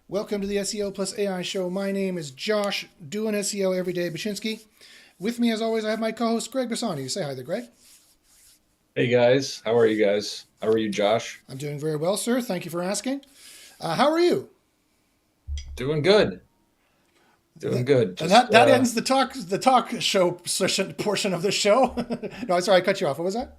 Welcome to the SEO plus AI show. My name is Josh, doing SEO every day, Bashinsky. With me, as always, I have my co-host, Greg Bassani. Say hi there, Greg. Hey guys, how are you guys? How are you, Josh? I'm doing very well, sir. Thank you for asking. How are you? Doing good. Doing Th- good. And Just that ends the talk show session portion of the show. No, sorry, I cut you off. What was that?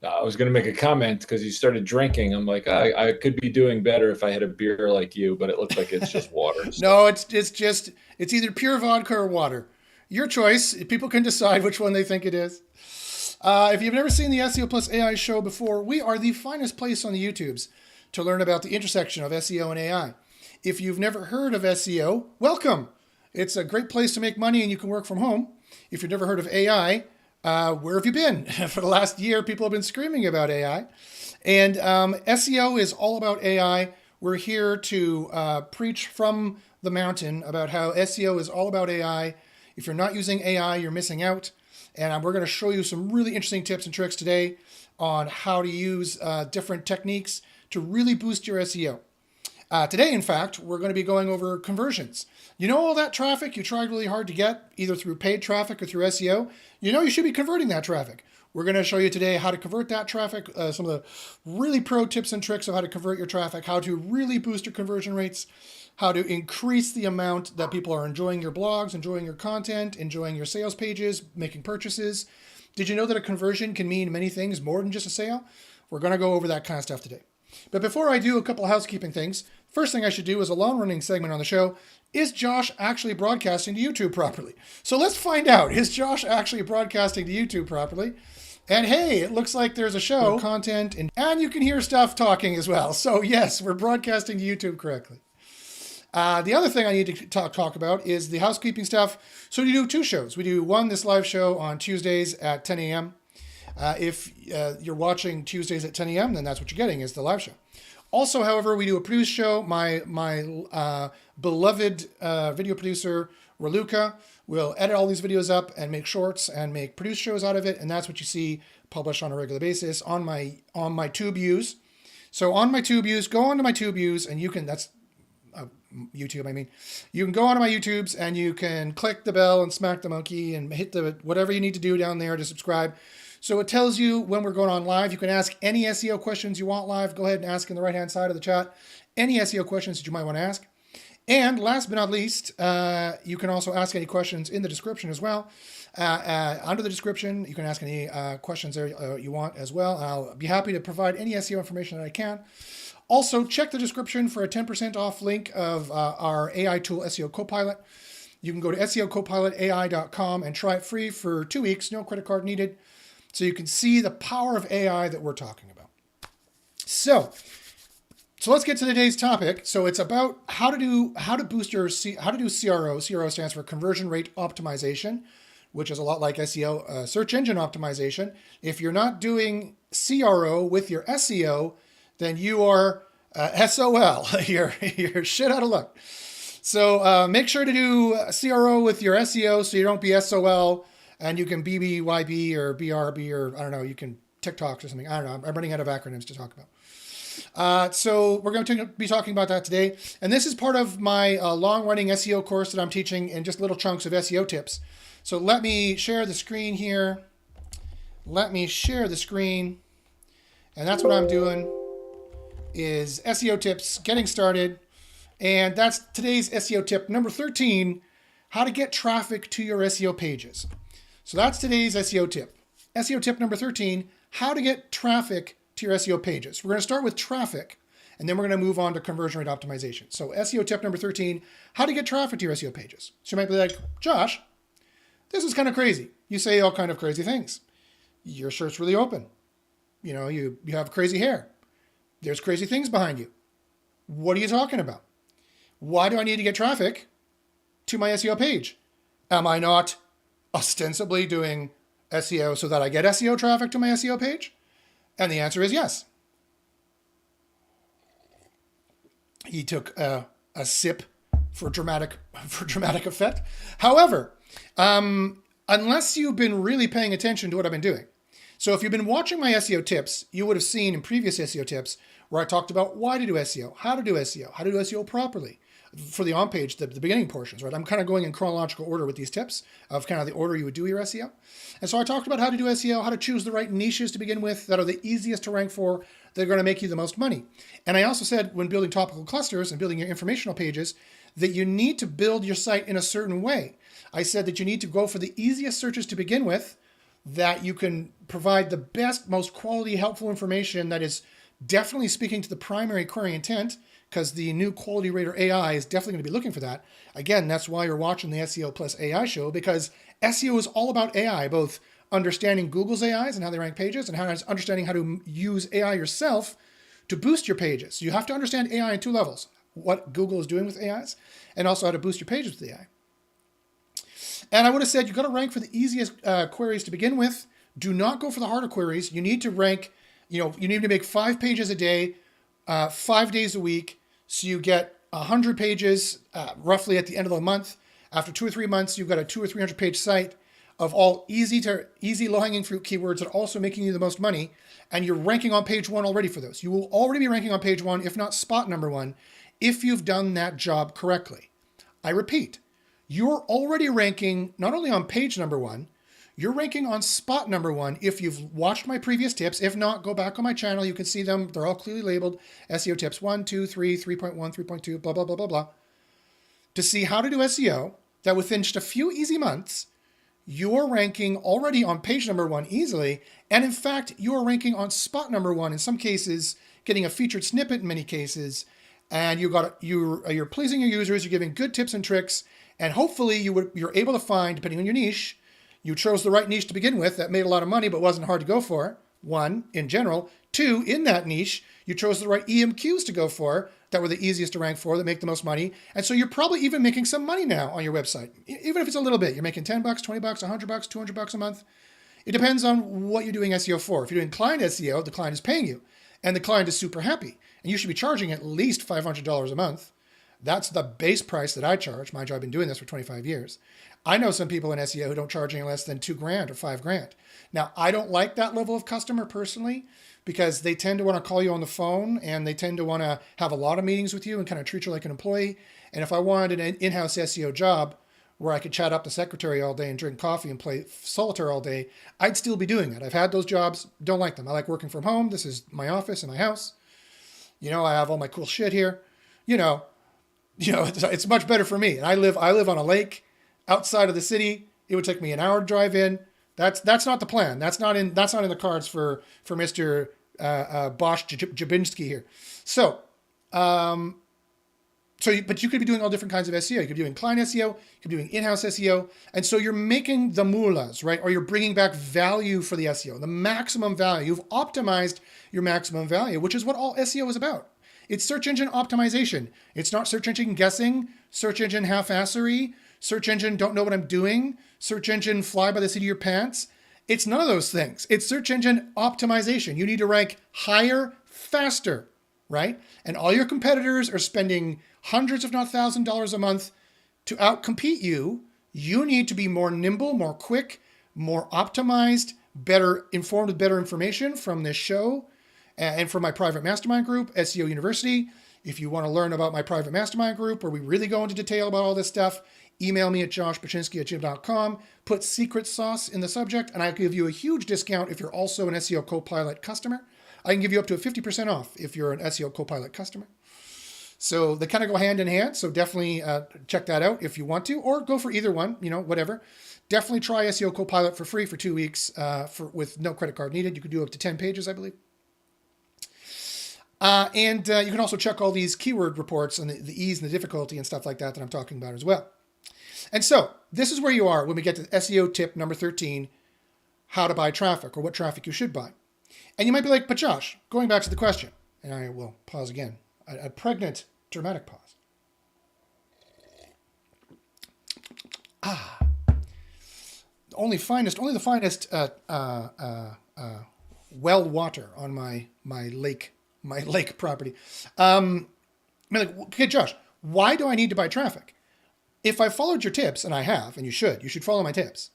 I was going to make a comment because you started drinking. I'm like, I could be doing better if I had a beer like you, but it looks like it's just water. So No, it's either pure vodka or water. Your choice. People can decide which one they think it is. If you've never seen the SEO plus AI show before, we are the finest place on the YouTubes to learn about the intersection of SEO and AI. If you've never heard of SEO, welcome. It's a great place to make money and you can work from home. If you've never heard of AI, where have you been? For the last year, people have been screaming about AI. And SEO is all about AI. We're here to preach from the mountain about how SEO is all about AI. If you're not using AI, you're missing out. And we're going to show you some really interesting tips and tricks today on how to use different techniques to really boost your SEO. Today, in fact, we're going to be going over conversions. You know all that traffic you tried really hard to get, either through paid traffic or through SEO? You know you should be converting that traffic. We're going to show you today how to convert that traffic, some of the really pro tips and tricks of how to convert your traffic, how to really boost your conversion rates, how to increase the amount that people are enjoying your blogs, enjoying your content, enjoying your sales pages, making purchases. Did you know that a conversion can mean many things more than just a sale? We're going to go over that kind of stuff today. But before I do a couple of housekeeping things, first thing I should do is a long-running segment on the show. Is Josh actually broadcasting to YouTube properly? So let's find out. Is Josh actually broadcasting to YouTube properly? And hey, it looks like there's a show, content, and you can hear stuff talking as well. So yes, we're broadcasting to YouTube correctly. The other thing I need to talk about is the housekeeping stuff. So we do two shows. We do this live show on Tuesdays at 10 a.m. If you're watching Tuesdays at 10 a.m., then that's what you're getting is the live show. Also, however, we do a produced show. My beloved video producer, Raluca, will edit all these videos up and make shorts and make produced shows out of it. And that's what you see published on a regular basis on my tube views. So on my tube views, go onto my tube views and you can, that's YouTube, I mean, you can go onto my YouTubes and you can click the bell and smack the monkey and hit the whatever you need to do down there to subscribe. So it tells you when we're going on live. You can ask any SEO questions you want live. Go ahead and ask in the right-hand side of the chat any SEO questions that you might want to ask. And last but not least, you can also ask any questions in the description as well. Under the description, you can ask any questions there you want as well. I'll be happy to provide any SEO information that I can. Also, check the description for a 10% off link of our AI tool, SEO Copilot. You can go to SEOCopilotAI.com and try it free for 2 weeks, no credit card needed, so you can see the power of AI that we're talking about. So let's get to today's topic. So it's about how to do CRO. CRO stands for conversion rate optimization, which is a lot like SEO, search engine optimization. If you're not doing CRO with your SEO, then you are SOL. You're shit out of luck. So make sure to do CRO with your SEO so you don't be SOL and you can BBYB or BRB or I don't know, you can TikTok or something. I don't know. I'm running out of acronyms to talk about. So we're going to be talking about that today. And this is part of my long-running SEO course that I'm teaching in just little chunks of SEO tips. So let me share the screen here. Let me share the screen. And that's what I'm doing is SEO tips, getting started. And that's today's SEO tip number 13, how to get traffic to your SEO pages. So that's today's SEO tip. SEO tip number 13, how to get traffic to your SEO pages. We're going to start with traffic, and then we're going to move on to conversion rate optimization. So SEO tip number 13, how to get traffic to your SEO pages. So you might be like, Josh, this is kind of crazy. You say all kind of crazy things. Your shirt's really open. You know, you have crazy hair. There's crazy things behind you. What are you talking about? Why do I need to get traffic to my SEO page? Am I not ostensibly doing SEO so that I get SEO traffic to my SEO page? And the answer is yes. He took a sip for dramatic effect. However, unless you've been really paying attention to what I've been doing. So if you've been watching my SEO tips, you would have seen in previous SEO tips where I talked about why to do SEO, how to do SEO, how to do SEO properly for the on-page, the beginning portions, right? I'm kind of going in chronological order with these tips of kind of the order you would do your SEO. And so I talked about how to do SEO, how to choose the right niches to begin with that are the easiest to rank for, that are going to make you the most money. And I also said when building topical clusters and building your informational pages that you need to build your site in a certain way. I said that you need to go for the easiest searches to begin with, that you can provide the best, most quality, helpful information that is definitely speaking to the primary query intent, because the new Quality Rater AI is definitely going to be looking for that. Again, that's why you're watching the SEO plus AI show, because SEO is all about AI, both understanding Google's AIs and how they rank pages, and understanding how to use AI yourself to boost your pages. You have to understand AI in two levels: what Google is doing with AIs, and also how to boost your pages with AI. And I would have said you've got to rank for the easiest queries to begin with. Do not go for the harder queries. You need to rank, you need to make 5 pages a day, 5 days a week. So you get 100 pages roughly at the end of the month. After 2 or 3 months, you've got a 200 or 300 page site of all easy low-hanging fruit keywords that are also making you the most money. And you're ranking on page 1 already for those. You will already be ranking on page 1, if not spot number 1, if you've done that job correctly. I repeat, you're already ranking not only on page number 1, you're ranking on spot number 1 if you've watched my previous tips. If not, go back on my channel. You can see them. They're all clearly labeled SEO tips 1, 2, 3, 3.1, 3.2, blah, blah, blah, blah, blah. To see how to do SEO, that within just a few easy months, you're ranking already on page number 1 easily. And in fact, you're ranking on spot number 1, in some cases, getting a featured snippet in many cases. And you're pleasing your users, you're giving good tips and tricks. And hopefully you're able to find, depending on your niche, you chose the right niche to begin with that made a lot of money but wasn't hard to go for, 1, in general. 2, in that niche, you chose the right EMQs to go for that were the easiest to rank for, that make the most money. And so you're probably even making some money now on your website. Even if it's a little bit, you're making $10, $20, $100, $200 a month. It depends on what you're doing SEO for. If you're doing client SEO, the client is paying you and the client is super happy. And you should be charging at least $500 a month. That's the base price that I charge. Mind you, I've been doing this for 25 years. I know some people in SEO who don't charge any less than $2,000 or $5,000. Now, I don't like that level of customer personally, because they tend to want to call you on the phone and they tend to want to have a lot of meetings with you and kind of treat you like an employee. And if I wanted an in-house SEO job where I could chat up the secretary all day and drink coffee and play solitaire all day, I'd still be doing it. I've had those jobs, don't like them. I like working from home. This is my office and my house. I have all my cool shit here. It's much better for me. And I live on a lake outside of the city. It would take me an hour to drive in. That's not the plan. That's not in the cards for Mr. Bosch Jabinski here. But you could be doing all different kinds of SEO. You could be doing client SEO. You could be doing in-house SEO. And so you're making the mullahs, right? Or you're bringing back value for the SEO, the maximum value. You've optimized your maximum value, which is what all SEO is about. It's search engine optimization. It's not search engine guessing, search engine half-assery, search engine don't know what I'm doing, search engine fly by the seat of your pants. It's none of those things. It's search engine optimization. You need to rank higher, faster, right? And all your competitors are spending hundreds, if not $1,000 a month to outcompete you. You need to be more nimble, more quick, more optimized, better informed with better information from this show and from my private mastermind group, SEO University. If you want to learn about my private mastermind group where we really go into detail about all this stuff, email me at joshpaczynski@gmail.com, put secret sauce in the subject, and I'll give you a huge discount if you're also an SEO Copilot customer. I can give you up to a 50% off if you're an SEO Copilot customer. So they kind of go hand in hand. So definitely check that out if you want to, or go for either one, whatever. Definitely try SEO Copilot for free for 2 weeks with no credit card needed. You could do up to 10 pages, I believe. And you can also check all these keyword reports and the ease and the difficulty and stuff like that I'm talking about as well. And so this is where you are when we get to SEO tip number 13, how to buy traffic or what traffic you should buy. And you might be like, but Josh, going back to the question, and I will pause again, a pregnant dramatic pause. Only the finest well water on my lake property. Okay, Josh, why do I need to buy traffic? If I followed your tips, and I have, and you should follow my tips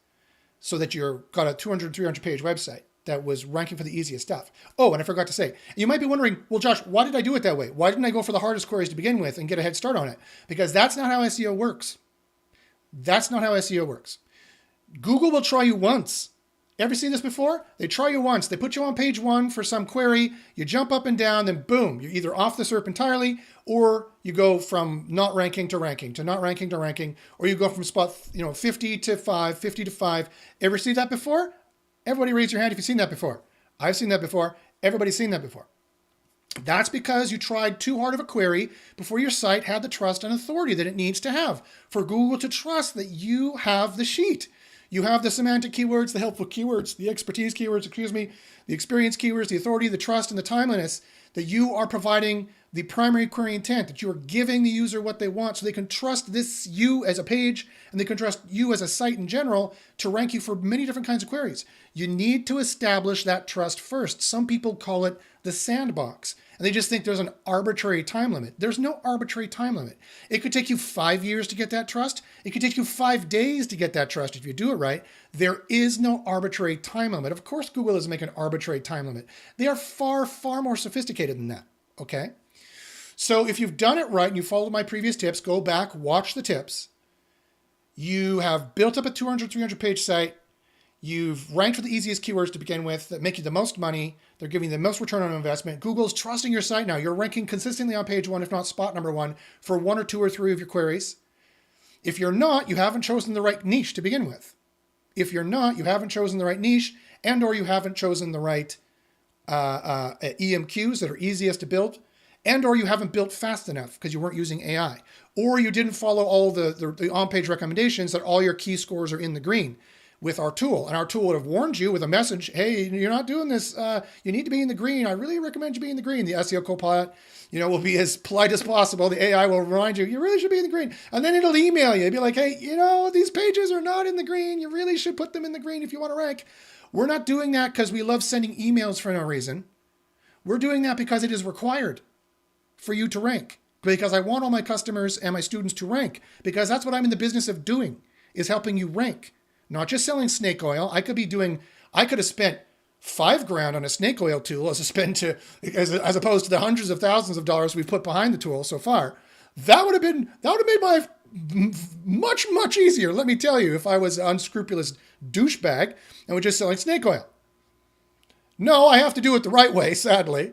so that you've got a 200, 300 page website that was ranking for the easiest stuff. Oh, and I forgot to say, you might be wondering, well, Josh, why did I do it that way? Why didn't I go for the hardest queries to begin with and get a head start on it? Because that's not how SEO works. That's not how SEO works. Google will try you once. Ever seen this before? They try you once. They put you on page 1 for some query. You jump up and down, then boom, you're either off the SERP entirely, or you go from not ranking to ranking to not ranking to ranking, or you go from spot 50 to 5, 50 to 5. Ever seen that before? Everybody raise your hand if you've seen that before. I've seen that before. Everybody's seen that before. That's because you tried too hard of a query before your site had the trust and authority that it needs to have for Google to trust that you have the sheet. You have the semantic keywords, the helpful keywords, the expertise keywords, the experience keywords, the authority, the trust, and the timeliness, that you are providing the primary query intent, that you are giving the user what they want so they can trust you as a page, and they can trust you as a site in general to rank you for many different kinds of queries. You need to establish that trust first. Some people call it the sandbox, and they just think there's an arbitrary time limit. There's no arbitrary time limit. It could take you 5 years to get that trust. It could take you 5 days to get that trust if you do it right. There is no arbitrary time limit. Of course, Google doesn't make an arbitrary time limit. They are far, far more sophisticated than that, okay? So if you've done it right and you followed my previous tips, go back, watch the tips. You have built up a 200, 300 page site. You've ranked for the easiest keywords to begin with that make you the most money. They're giving you the most return on investment. Google's trusting your site now. You're ranking consistently on page 1, if not spot number 1, for 1 or 2 or 3 of your queries. If you're not, you haven't chosen the right niche to begin with. If you're not, you haven't chosen the right niche, and or you haven't chosen the right EMQs that are easiest to build, and or you haven't built fast enough because you weren't using AI, or you didn't follow all the on-page recommendations that all your key scores are in the green with our tool. And our tool would have warned you with a message, hey, you're not doing this. You need to be in the green. I really recommend you be in the green. The SEO Copilot, will be as polite as possible. The AI will remind you, you really should be in the green. And then it'll email you. It'll be like, hey, these pages are not in the green. You really should put them in the green if you want to rank. We're not doing that because we love sending emails for no reason. We're doing that because it is required for you to rank, because I want all my customers and my students to rank, because that's what I'm in the business of doing, is helping you rank. Not just selling snake oil. I could have spent $5,000 on a snake oil tool as opposed to the hundreds of thousands of dollars we've put behind the tool so far. That would have made my life much, much easier, let me tell you, if I was an unscrupulous douchebag and was just selling snake oil. No, I have to do it the right way, sadly.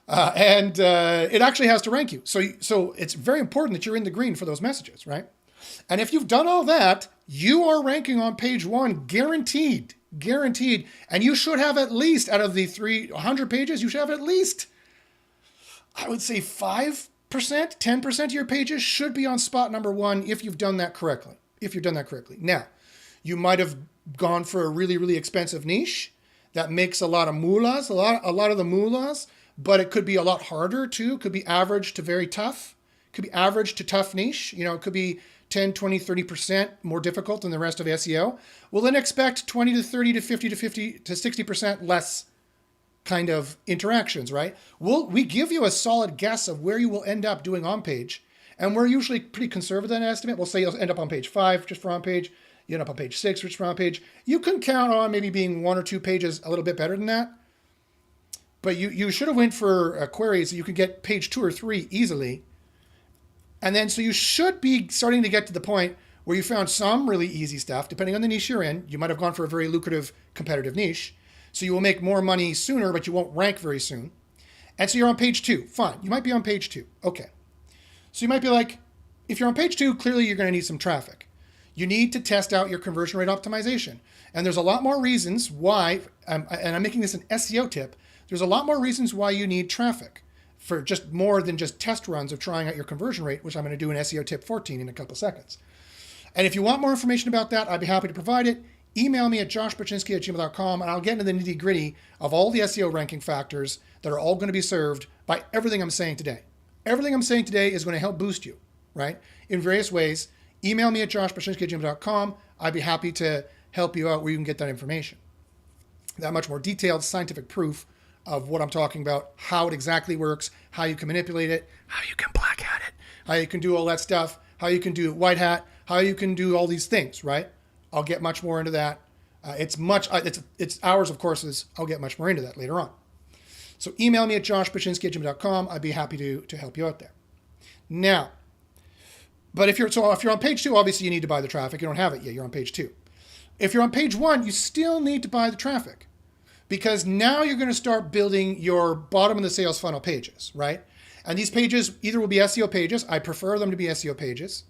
And it actually has to rank you. So it's very important that you're in the green for those messages, right? And if you've done all that, you are ranking on page 1, guaranteed. And you should have at least, out of the 300 pages, you should have at least, I would say 5%, 10% of your pages should be on spot number 1 if you've done that correctly. Now, you might have gone for a really, really expensive niche that makes a lot of moolahs, a lot of the moolahs, but it could be a lot harder too. It could be average to very tough. It could be average to tough niche. It could be 10, 20, 30% more difficult than the rest of SEO. Well, then expect 20 to 30 to 50 to 50 to 60% less kind of interactions, right? We give you a solid guess of where you will end up doing on page. And we're usually pretty conservative in that estimate. We'll say you'll end up on page 5 just for on page. You end up on page 6 just for on page. You can count on maybe being 1 or 2 pages a little bit better than that. But you should have went for queries so you could get page 2 or 3 easily. And then, so you should be starting to get to the point where you found some really easy stuff, depending on the niche you're in. You might have gone for a very lucrative competitive niche. So you will make more money sooner, but you won't rank very soon. And so you're on page 2. Fine. You might be on page 2. Okay. So you might be like, if you're on page 2, clearly you're going to need some traffic. You need to test out your conversion rate optimization. And there's a lot more reasons why, and I'm making this an SEO tip, there's a lot more reasons why you need traffic, for just more than just test runs of trying out your conversion rate, which I'm going to do in SEO tip 14 in a couple seconds. And if you want more information about that, I'd be happy to provide it. Email me at joshpaczynski@gmail.com, and I'll get into the nitty gritty of all the SEO ranking factors that are all going to be served by everything I'm saying today. Everything I'm saying today is going to help boost you, right? In various ways. Email me at joshpaczynski@gmail.com. I'd be happy to help you out where you can get that information. That much more detailed scientific proof of what I'm talking about, how it exactly works, how you can manipulate it, how you can black hat it, how you can do all that stuff, how you can do white hat, how you can do all these things, right? I'll get much more into that It's hours of courses. I'll get much more into that later on. So email me at joshpachinski@gmail.com. I'd be happy to help you out there. Now, but if you're on page 2, obviously you need to buy the traffic. You don't have it yet. You're on page 2. If you're on page 1, you still need to buy the traffic, because now you're going to start building your bottom of the sales funnel pages, right? And these pages either will be SEO pages. I prefer them to be SEO pages.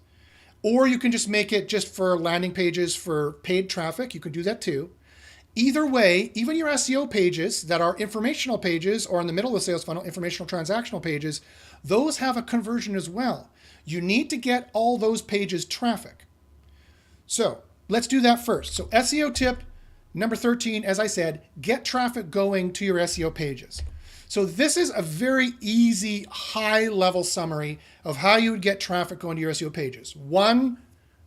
Or you can just make it just for landing pages for paid traffic. You can do that too. Either way, even your SEO pages that are informational pages, or in the middle of the sales funnel, informational transactional pages, those have a conversion as well. You need to get all those pages traffic. So let's do that first. So SEO tip number 13, as I said, get traffic going to your SEO pages. So this is a very easy, high-level summary of how you would get traffic going to your SEO pages. 1,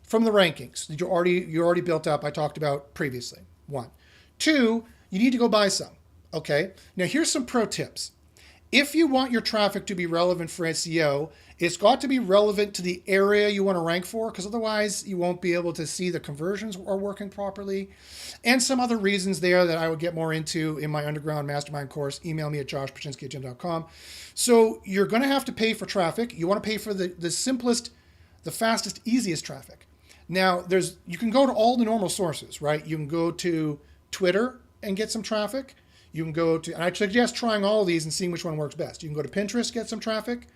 from the rankings that you're already built up, I talked about previously. 1. 2, you need to go buy some. Okay. Now here's some pro tips. If you want your traffic to be relevant for SEO, it's got to be relevant to the area you want to rank for, because otherwise you won't be able to see the conversions are working properly. And some other reasons there that I would get more into in my underground mastermind course. Email me at joshpachinski@gmail.com. So you're going to have to pay for traffic. You want to pay for the simplest, the fastest, easiest traffic. Now you can go to all the normal sources, right? You can go to Twitter and get some traffic. You can go to, and I suggest trying all of these and seeing which one works best. You can go to Pinterest, get some traffic.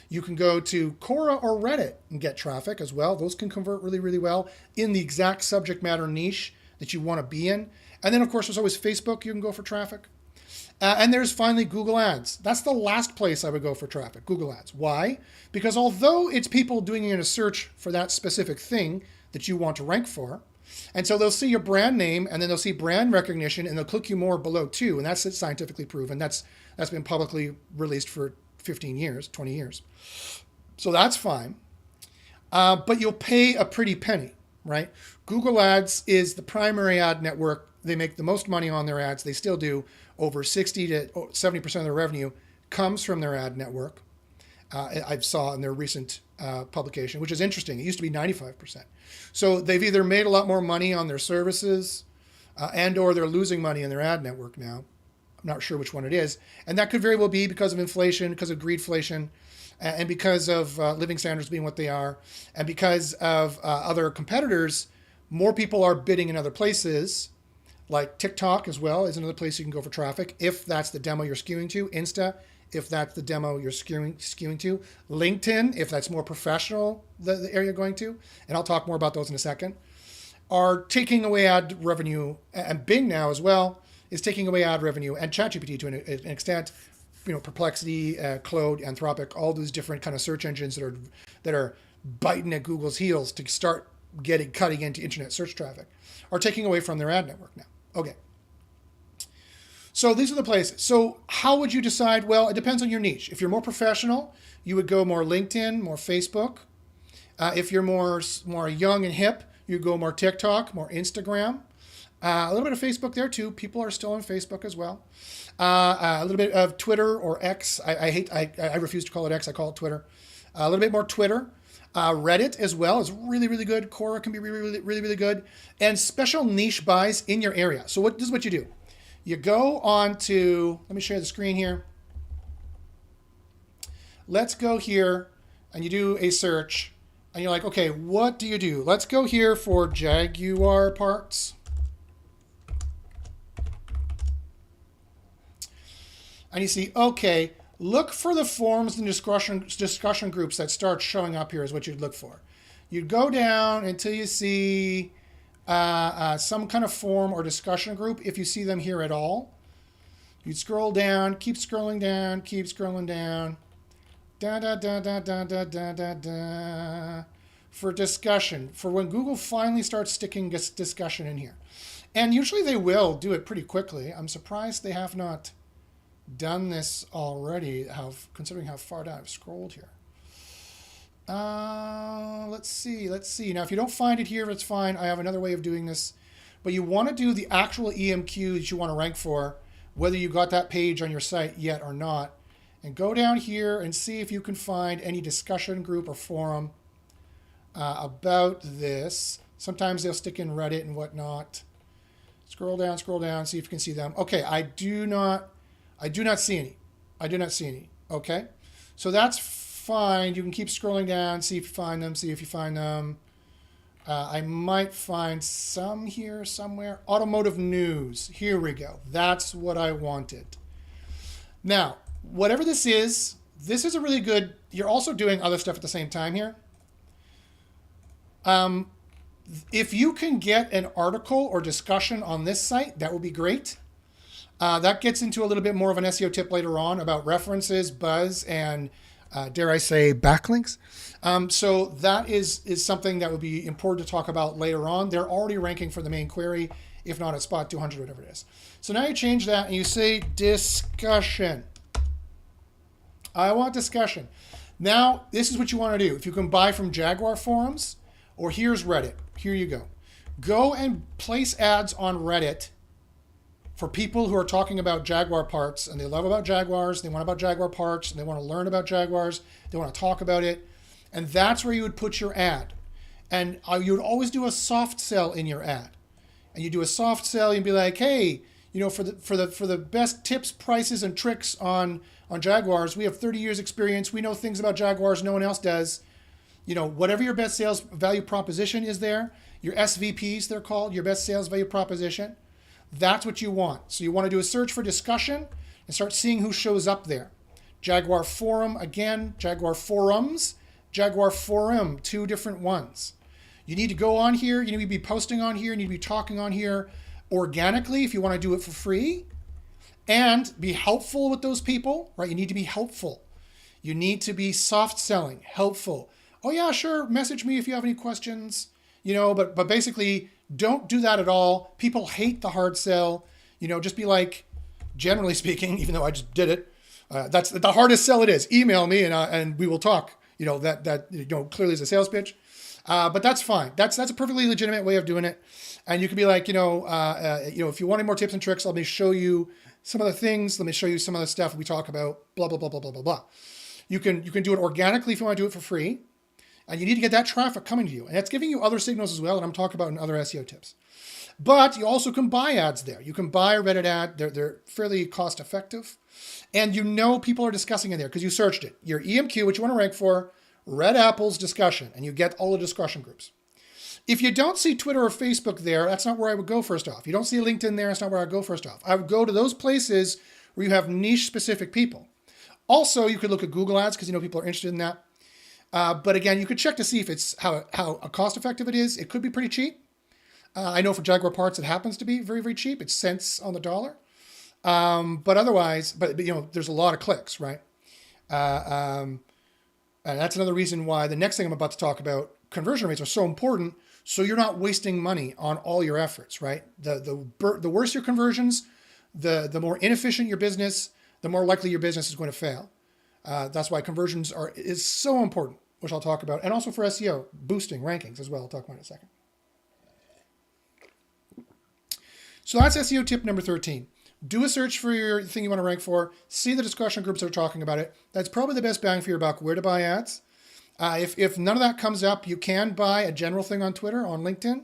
You can go to Quora or Reddit and get traffic as well. Those can convert really, really well in the exact subject matter niche that you want to be in. And then, of course, there's always Facebook you can go for traffic. And there's finally Google Ads. That's the last place I would go for traffic, Google Ads. Why? Because although it's people doing it in a search for that specific thing that you want to rank for, and so they'll see your brand name, and then they'll see brand recognition, and they'll click you more below too. And that's scientifically proven. That's been publicly released for 15 years, 20 years. So that's fine. But you'll pay a pretty penny, right? Google Ads is the primary ad network. They make the most money on their ads. They still do. Over 60 to 70% of their revenue comes from their ad network. I saw in their recent publication, which is interesting. It used to be 95%. So they've either made a lot more money on their services and or they're losing money in their ad network now. I'm not sure which one it is. And that could very well be because of inflation, because of greedflation, and because of living standards being what they are, and because of other competitors. More people are bidding in other places, like TikTok as well is another place you can go for traffic, if that's the demo you're skewing to. Insta, if that's the demo you're skewing to. LinkedIn, if that's more professional, the area you're going to. And I'll talk more about those in a second. Are taking away ad revenue, and Bing now as well is taking away ad revenue, and ChatGPT to an extent. Perplexity, Claude, Anthropic, all those different kind of search engines that are biting at Google's heels to start cutting into internet search traffic, are taking away from their ad network now. Okay. So these are the places. So how would you decide? Well, it depends on your niche. If you're more professional, you would go more LinkedIn, more Facebook. If you're more young and hip, you go more TikTok, more Instagram. A little bit of Facebook there too. People are still on Facebook as well. A little bit of Twitter or X. I refuse to call it X. I call it Twitter. A little bit more Twitter. Reddit as well is really, really good. Quora can be really, really, really, really good. And special niche buys in your area. So this is what you do. You go on to, let me share the screen here. Let's go here and you do a search and you're like, okay, what do you do? Let's go here for Jaguar parts. And you see, okay, look for the forums and discussion groups that start showing up here is what you'd look for. You'd go down until you see some kind of forum or discussion group, if you see them here at all. You'd scroll down, keep scrolling down, keep scrolling down. Da, da, da, da, da, da, da, da, da. For discussion, for when Google finally starts sticking discussion in here. And usually they will do it pretty quickly. I'm surprised they have not done this already, considering how far down I've scrolled here. Let's see. Now, if you don't find it here, it's fine. I have another way of doing this. But you want to do the actual EMQ that you want to rank for, whether you got that page on your site yet or not. And go down here and see if you can find any discussion group or forum about this. Sometimes they'll stick in Reddit and whatnot. Scroll down, see if you can see them. Okay, I do not see any. I do not see any. Okay, so that's fine. You can keep scrolling down, see if you find them, see if you find them. I might find some here somewhere. Automotive news. Here we go. That's what I wanted. Now, whatever this is a really good, you're also doing other stuff at the same time here. If you can get an article or discussion on this site, that would be great. That gets into a little bit more of an SEO tip later on about references, buzz, and dare I say backlinks. So that is something that would be important to talk about later on. They're already ranking for the main query, if not at spot 200, whatever it is. So now you change that and you say discussion. I want discussion. Now, this is what you want to do. If you can buy from Jaguar forums, or here's Reddit. Here you go. Go and place ads on Reddit for people who are talking about Jaguar parts and they love about Jaguars, they want about Jaguar parts, and they want to learn about Jaguars, they want to talk about it. And that's where you would put your ad. And you would always do a soft sell in your ad. And you do a soft sell, you'd be like, hey, you know, for the best tips, prices, and tricks on Jaguars, we have 30 years experience. We know things about Jaguars no one else does. You know, whatever your best sales value proposition is there, your SVPs, they're called, your best sales value proposition, that's what you want. So you want to do a search for discussion and start seeing who shows up there. Jaguar forum, again, Jaguar forums, Jaguar forum, two different ones. You need to go on here, you need to be posting on here, you need to be talking on here organically if you want to do it for free, and be helpful with those people, right? You need to be helpful. You need to be soft selling, helpful. Oh yeah, sure, message me if you have any questions, you know, but basically don't do that at all. People hate the hard sell. You know, just be like, generally speaking, even though I just did it, that's the hardest sell it is. Email me and we will talk. You know, that you know, clearly is a sales pitch. But that's fine. That's a perfectly legitimate way of doing it. And you can be like, you know, if you want any more tips and tricks, let me show you some of the things. Let me show you some of the stuff we talk about, blah, blah, blah, blah, blah, blah, blah. You can do it organically if you want to do it for free. And you need to get that traffic coming to you. And that's giving you other signals as well that I'm talking about in other SEO tips. But you also can buy ads there. You can buy a Reddit ad. They're fairly cost effective. And you know people are discussing in there because you searched it. Your EMQ, which you want to rank for, Red Apple's discussion, and you get all the discussion groups. If you don't see Twitter or Facebook there, that's not where I would go first off. You don't see LinkedIn there, that's not where I'd go first off. I would go to those places where you have niche specific people. Also, you could look at Google ads because you know people are interested in that. But again, you could check to see if it's how cost effective it is. It could be pretty cheap. I know for Jaguar parts, it happens to be very, very cheap. It's cents on the dollar. But otherwise, you know, there's a lot of clicks, right? And that's another reason why the next thing I'm about to talk about, conversion rates are so important. So you're not wasting money on all your efforts, right? The worse your conversions, the more inefficient your business, the more likely your business is going to fail. That's why conversions is so important, which I'll talk about. And also for SEO, boosting rankings as well. I'll talk about it in a second. So that's SEO tip number 13. Do a search for your thing you want to rank for. See the discussion groups that are talking about it. That's probably the best bang for your buck, where to buy ads. If none of that comes up, you can buy a general thing on Twitter, on LinkedIn.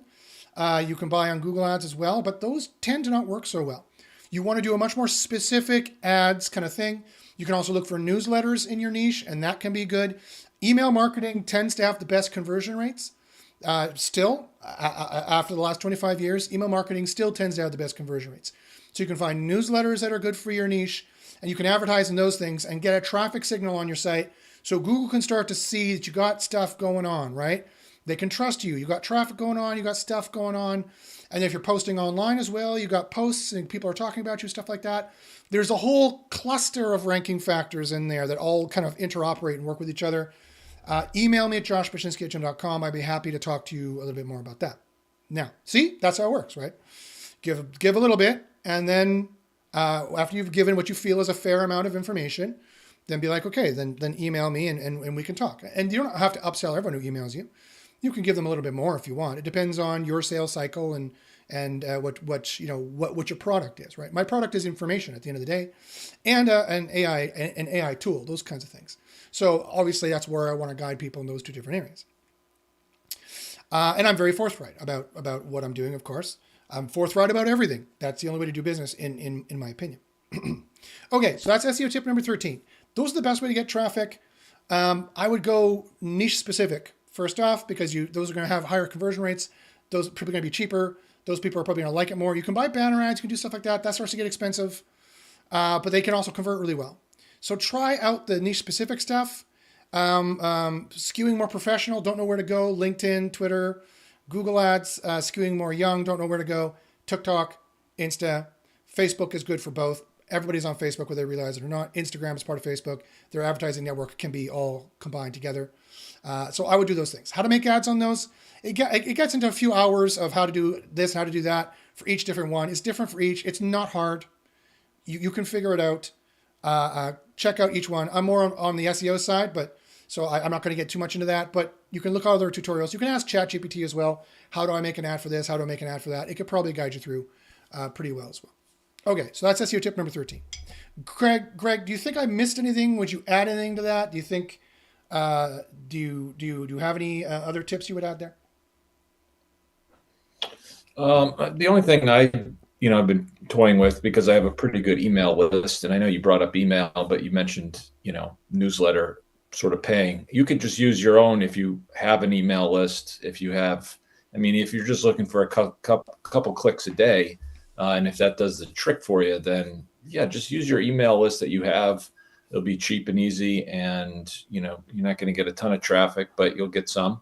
You can buy on Google ads as well, but those tend to not work so well. You want to do a much more specific ads kind of thing. You can also look for newsletters in your niche, and that can be good. Email marketing tends to have the best conversion rates. Still, after the last 25 years, email marketing still tends to have the best conversion rates. So you can find newsletters that are good for your niche, and you can advertise in those things and get a traffic signal on your site so Google can start to see that you got stuff going on, right? They can trust you. You got traffic going on, you got stuff going on. And if you're posting online as well, you got posts and people are talking about you, stuff like that. There's a whole cluster of ranking factors in there that all kind of interoperate and work with each other. Email me at joshbachynski@gmail.com. I'd be happy to talk to you a little bit more about that. Now, see, that's how it works, right? Give a little bit, and then after you've given what you feel is a fair amount of information, then be like, okay, then email me and we can talk. And you don't have to upsell everyone who emails you. You can give them a little bit more if you want. It depends on your sales cycle and what your product is, right? My product is information at the end of the day, and an AI tool, those kinds of things. So obviously that's where I want to guide people in those two different areas. And I'm very forthright about what I'm doing, of course. I'm forthright about everything. That's the only way to do business, in my opinion. Okay, so that's SEO tip number 13. Those are the best way to get traffic. I would go niche specific first off, because those are going to have higher conversion rates. Those are probably going to be cheaper. Those people are probably going to like it more. You can buy banner ads, you can do stuff like that. That starts to get expensive, but they can also convert really well. So try out the niche specific stuff. Skewing more professional, don't know where to go. LinkedIn, Twitter, Google Ads. Skewing more young, don't know where to go. TikTok, Insta, Facebook is good for both. Everybody's on Facebook, whether they realize it or not. Instagram is part of Facebook. Their advertising network can be all combined together. So I would do those things. How to make ads on those? It gets into a few hours of how to do this, how to do that for each different one. It's different for each. It's not hard. You can figure it out. Check out each one. I'm more on the SEO side, but so I'm not going to get too much into that. But you can look at other tutorials. You can ask ChatGPT as well. How do I make an ad for this? How do I make an ad for that? It could probably guide you through pretty well as well. Okay, so that's SEO tip number 13. Greg, do you think I missed anything? Would you add anything to that? Do you think do you have any other tips you would add there? The only thing I've been toying with, because I have a pretty good email list, and I know you brought up email, but you mentioned, newsletter sort of paying. You could just use your own if you have an email list. If you're just looking for a couple clicks a day, and if that does the trick for you, then yeah, just use your email list that you have. It'll be cheap and easy, and you're not going to get a ton of traffic, but you'll get some.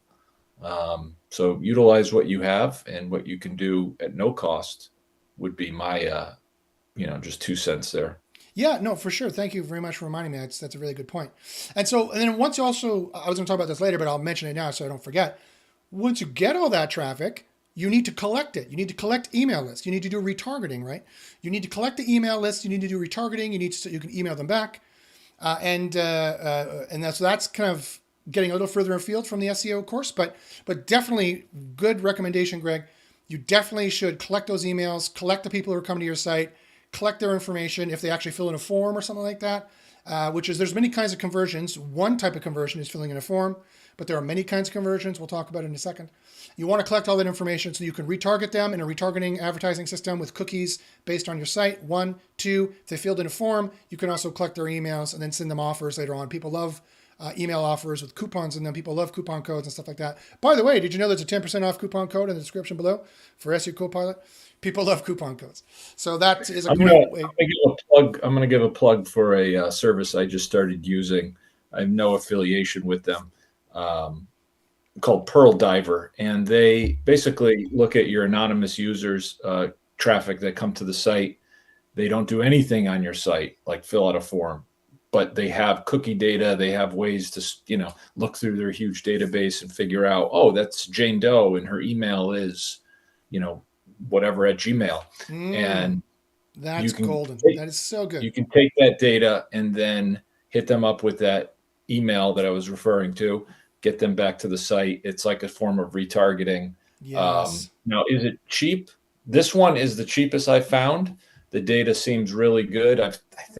So utilize what you have, and what you can do at no cost would be my, just 2 cents there. Yeah, no, for sure. Thank you very much for reminding me. That's a really good point. And then once you also, I was going to talk about this later, but I'll mention it now so I don't forget. Once you get all that traffic, you need to collect it. You need to collect email lists. You need to do retargeting, right? You need to collect the email list. You need to do retargeting. You can email them back, and that's kind of getting a little further afield from the SEO course, but definitely good recommendation, Greg. You definitely should collect those emails, collect the people who are coming to your site, collect their information if they actually fill in a form or something like that, there's many kinds of conversions. One type of conversion is filling in a form, but there are many kinds of conversions. We'll talk about it in a second. You want to collect all that information so you can retarget them in a retargeting advertising system with cookies based on your site. 1, 2, if they filled in a form, you can also collect their emails and then send them offers later on. People love email offers with coupons in them. People love coupon codes and stuff like that. By the way, did you know there's a 10% off coupon code in the description below for SEO Copilot? People love coupon codes. So that is a great way. I'm going to give a plug for a service I just started using. I have no affiliation with them, called Pearl Diver. And they basically look at your anonymous users, traffic that come to the site. They don't do anything on your site, like fill out a form, but they have cookie data. They have ways to, look through their huge database and figure out, oh, that's Jane Doe and her email is, whatever at Gmail. And that's golden. That is so good. You can take that data and then hit them up with that email that I was referring to, get them back to the site. It's like a form of retargeting. Yes. Now, is it cheap? This one is the cheapest I found. The data seems really good. I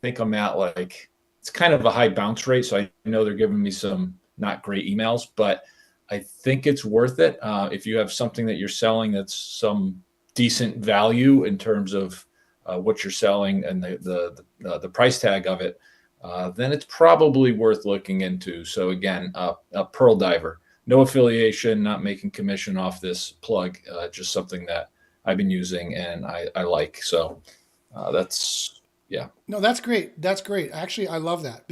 think I'm at it's kind of a high bounce rate. So I know they're giving me some not great emails, but I think it's worth it. If you have something that you're selling that's some decent value in terms of what you're selling and the price tag of it, then it's probably worth looking into. So again, a Pearl Diver, no affiliation, not making commission off this plug, just something that I've been using and I like. So yeah. No, that's great. That's great. Actually, I love that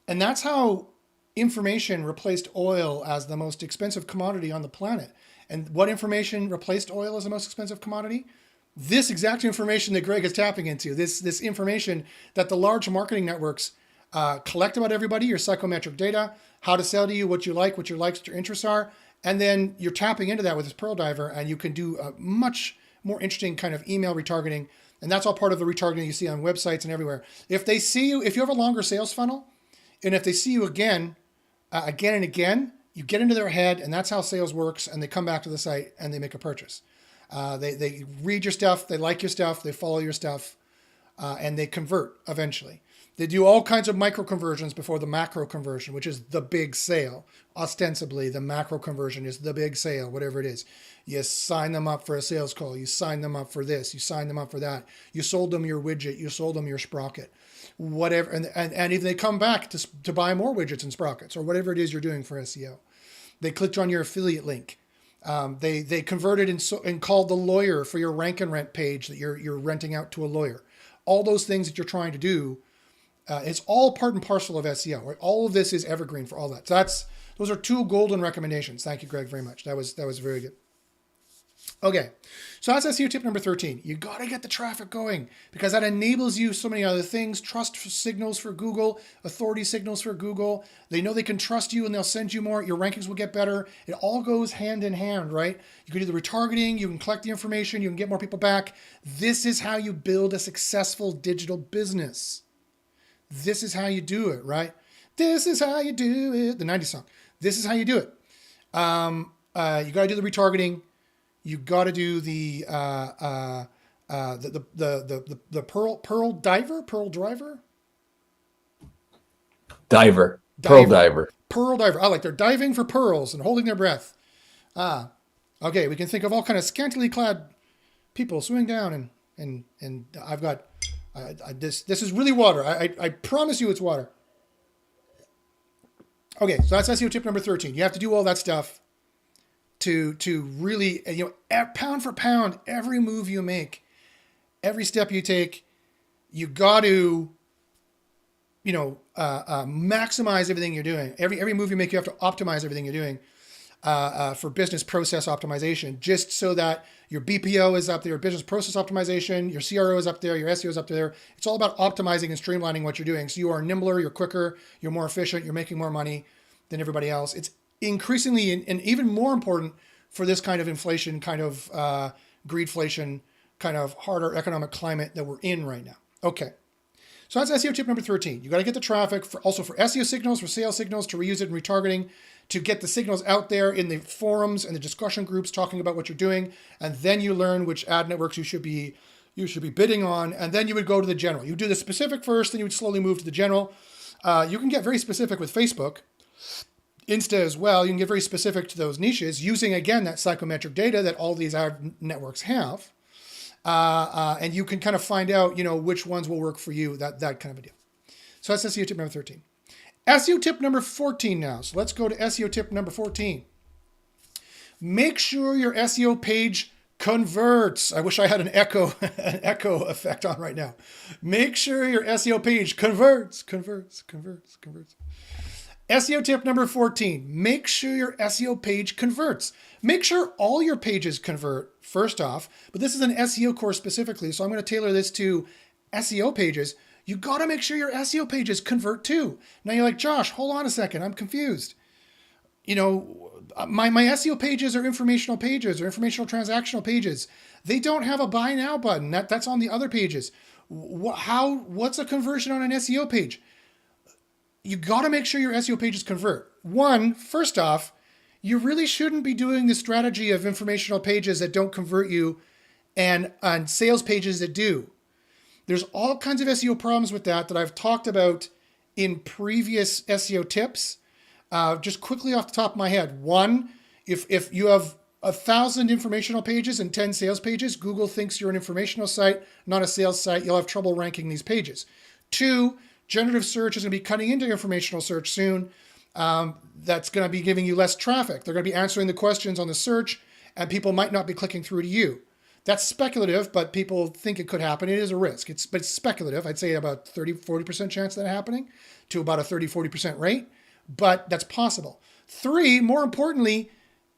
and that's how information replaced oil as the most expensive commodity on the planet. And what information replaced oil as the most expensive commodity? This exact information that Greg is tapping into, this information that the large marketing networks collect about everybody, your psychometric data, how to sell to you, what you like, what your likes, what your interests are. And then you're tapping into that with this Pearl Diver, and you can do a much more interesting kind of email retargeting. And that's all part of the retargeting you see on websites and everywhere. If they see you, if you have a longer sales funnel, and if they see you again and again, you get into their head, and that's how sales works. And they come back to the site and they make a purchase. They read your stuff, they like your stuff, they follow your stuff, and they convert eventually. They do all kinds of micro conversions before the macro conversion, which is the big sale. Ostensibly, the macro conversion is the big sale, whatever it is. You sign them up for a sales call. You sign them up for this. You sign them up for that. You sold them your widget. You sold them your sprocket. Whatever. And if they come back to buy more widgets and sprockets or whatever it is you're doing for SEO, they clicked on your affiliate link. They converted and called the lawyer for your rank and rent page that you're renting out to a lawyer. All those things that you're trying to do, it's all part and parcel of SEO. Right? All of this is evergreen for all that. So those are 2 golden recommendations. Thank you, Greg, very much. That was very good. Okay, so that's SEO tip number 13. You got to get the traffic going because that enables you so many other things. Trust signals for Google, authority signals for Google. They know they can trust you and they'll send you more. Your rankings will get better. It all goes hand in hand, right? You can do the retargeting, you can collect the information, you can get more people back. This is how you build a successful digital business. This is how you do it, right? This is how you do it. The 90s song. This is how you do it. You got to do the retargeting. You got to do the pearl driver. Pearl diver. Pearl diver. I like they're diving for pearls and holding their breath. Okay. We can think of all kind of scantily clad people swimming down and I've got this is really water. I promise you it's water. Okay, so that's SEO tip number 13. You have to do all that stuff to really, pound for pound, every move you make, every step you take, you got to, maximize everything you're doing. Every move you make, you have to optimize everything you're doing for business process optimization, just so that your BPO is up there, business process optimization, your CRO is up there, your SEO is up there. It's all about optimizing and streamlining what you're doing. So you are nimbler, you're quicker, you're more efficient, you're making more money than everybody else. It's increasingly and even more important for this kind of inflation, kind of greedflation, kind of harder economic climate that we're in right now. Okay. So that's SEO tip number 13. You got to get the traffic also for SEO signals, for sales signals, to reuse it in retargeting, to get the signals out there in the forums and the discussion groups talking about what you're doing. And then you learn which ad networks you should be bidding on. And then you would go to the general. You do the specific first, then you would slowly move to the general. You can get very specific with Facebook, Insta as well. You can get very specific to those niches using, again, that psychometric data that all these ad networks have. And you can kind of find out, which ones will work for you, that kind of a deal. So that's SEO tip number 13. SEO tip number 14 now. So let's go to SEO tip number 14. Make sure your SEO page converts. I wish I had an echo effect on right now. Make sure your SEO page converts. SEO tip number 14, make sure your SEO page converts. Make sure all your pages convert, first off, but this is an SEO course specifically, so I'm going to tailor this to SEO pages. You got to make sure your SEO pages convert too. Now you're like, Josh, hold on a second, I'm confused. My SEO pages are informational pages or informational transactional pages. They don't have a buy now button. That's on the other pages. What's a conversion on an SEO page? You got to make sure your SEO pages convert. First off, you really shouldn't be doing the strategy of informational pages that don't convert you and on sales pages that do. There's all kinds of SEO problems with that I've talked about in previous SEO tips. Just quickly off the top of my head. One, if you have 1,000 informational pages and 10 sales pages, Google thinks you're an informational site, not a sales site. You'll have trouble ranking these pages. Two, generative search is going to be cutting into informational search soon. That's going to be giving you less traffic. They're going to be answering the questions on the search, and people might not be clicking through to you. That's speculative, but people think it could happen. It is a risk. It's speculative. I'd say about 30-40% chance of that happening to about a 30-40% rate, but that's possible. Three, more importantly,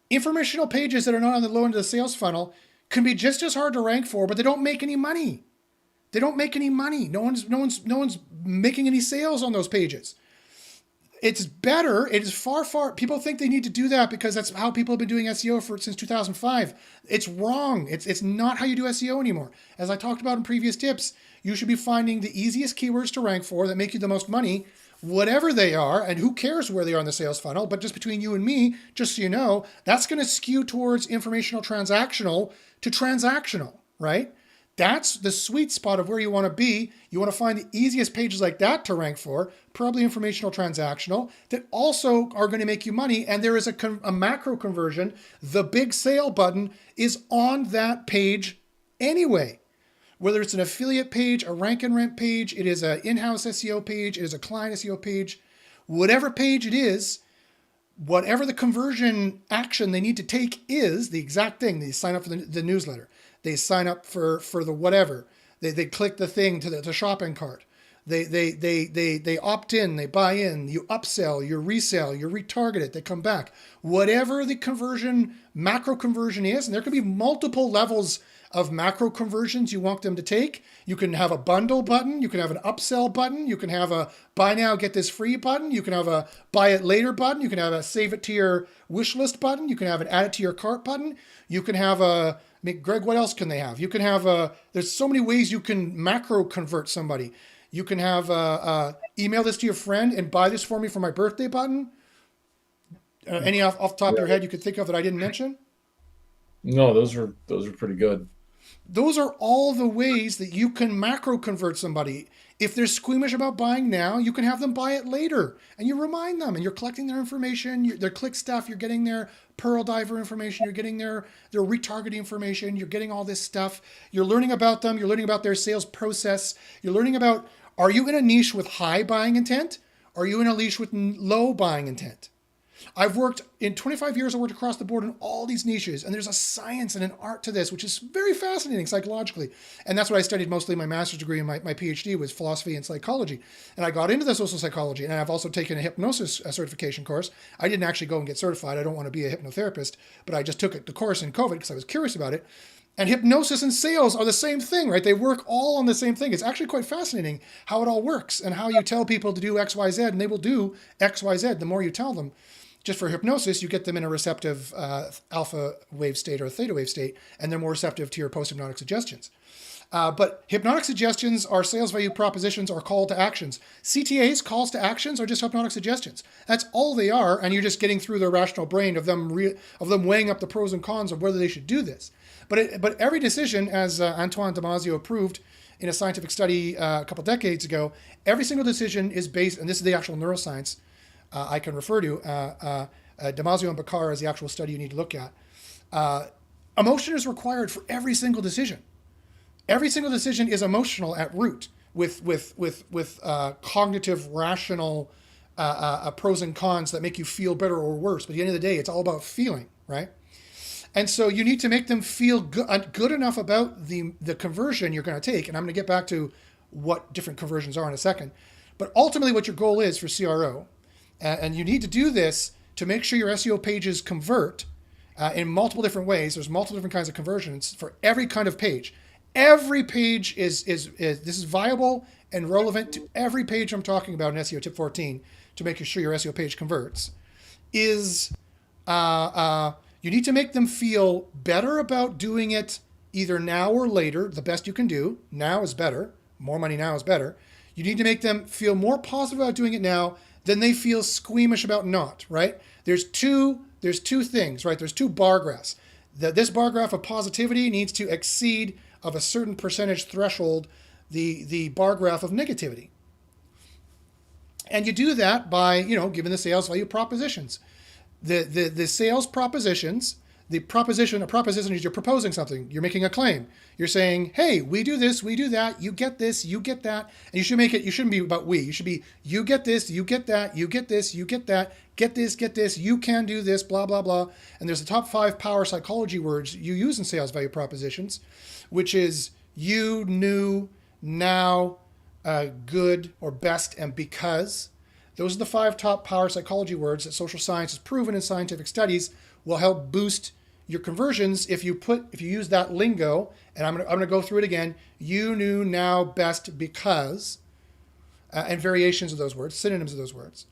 informational pages that are not on the low end of the sales funnel can be just as hard to rank for, but they don't make any money. They don't make any money. No one's making any sales on those pages. It's better. It is far. People think they need to do that because that's how people have been doing SEO since 2005. It's wrong. It's not how you do SEO anymore. As I talked about in previous tips, you should be finding the easiest keywords to rank for that make you the most money, whatever they are, and who cares where they are in the sales funnel. But just between you and me, just so you know, that's going to skew towards informational transactional to transactional, right? That's the sweet spot of where you want to be. You want to find the easiest pages like that to rank for, probably informational, transactional, that also are going to make you money. And there is a macro conversion. The big sale button is on that page anyway. Whether it's an affiliate page, a rank and rent page, it is an in-house SEO page, it is a client SEO page, whatever page it is, whatever the conversion action they need to take is the exact thing. They sign up for the newsletter. They sign up for the whatever. They click the thing to the shopping cart. They opt in, they buy in, you upsell, you resell, you retarget it, they come back. Whatever the conversion, macro conversion is, and there can be multiple levels of macro conversions you want them to take. You can have a bundle button, you can have an upsell button, you can have a buy now, get this free button, you can have a buy it later button, you can have a save it to your wish list button, you can have an add it to your cart button, you can have a, Greg, what else can they have? You can have there's so many ways you can macro convert somebody. You can have email this to your friend and buy this for me for my birthday button. Any off the top of your head you could think of that I didn't mention? No, those are pretty good. Those are all the ways that you can macro convert somebody. If they're squeamish about buying now, you can have them buy it later. And you remind them, and you're collecting their information, their click stuff, you're getting their Pearl Diver information, you're getting their retargeting information, you're getting all this stuff. You're learning about them, you're learning about their sales process, you're learning about, are you in a niche with high buying intent? Are you in a niche with low buying intent? I've worked in 25 years, I worked across the board in all these niches, and there's a science and an art to this, which is very fascinating psychologically. And that's what I studied mostly. My master's degree and my PhD was philosophy and psychology. And I got into the social psychology, and I've also taken a hypnosis certification course. I didn't actually go and get certified. I don't want to be a hypnotherapist, but I just took the course in COVID because I was curious about it. And hypnosis and sales are the same thing, right? They work all on the same thing. It's actually quite fascinating how it all works and how you tell people to do X, Y, Z, and they will do X, Y, Z the more you tell them. Just for hypnosis, you get them in a receptive alpha wave state or a theta wave state, and they're more receptive to your post-hypnotic suggestions. But hypnotic suggestions are sales value propositions or call to actions. CTAs, calls to actions, are just hypnotic suggestions. That's all they are, and you're just getting through their rational brain of them weighing up the pros and cons of whether they should do this. But every decision, as Antoine Damasio proved in a scientific study a couple decades ago, every single decision is based, and this is the actual neuroscience I can refer to. Damasio and Bakar is the actual study you need to look at. Emotion is required for every single decision. Every single decision is emotional at root, with cognitive, rational pros and cons that make you feel better or worse. But at the end of the day, it's all about feeling, right? And so you need to make them feel good enough about the conversion you're going to take. And I'm going to get back to what different conversions are in a second. But ultimately, what your goal is for CRO, and you need to do this to make sure your SEO pages convert in multiple different ways. There's multiple different kinds of conversions for every kind of page. Every page is this is viable and relevant to every page I'm talking about in SEO Tip 14 to make sure your SEO page converts. Is you need to make them feel better about doing it either now or later. The best you can do. Now is better. More money now is better. You need to make them feel more positive about doing it now than they feel squeamish about not, right? There's two things, right? There's two bar graphs. This bar graph of positivity needs to exceed of a certain percentage threshold the bar graph of negativity. And you do that by, giving the sales value propositions. The sales propositions, a proposition is you're proposing something. You're making a claim. You're saying, hey, we do this, we do that. You get this, you get that. And you shouldn't be about we. You should be, you get this, you get that, you get this, you get that, get this, you can do this, blah, blah, blah. And there's the top 5 power psychology words you use in sales value propositions, which is you, new, now, good, or best, and because. Those are the 5 top power psychology words that social science has proven in scientific studies will help boost your conversions if you use that lingo. And I'm gonna go through it again. You, new, now, best, because, and variations of those words, synonyms of those words.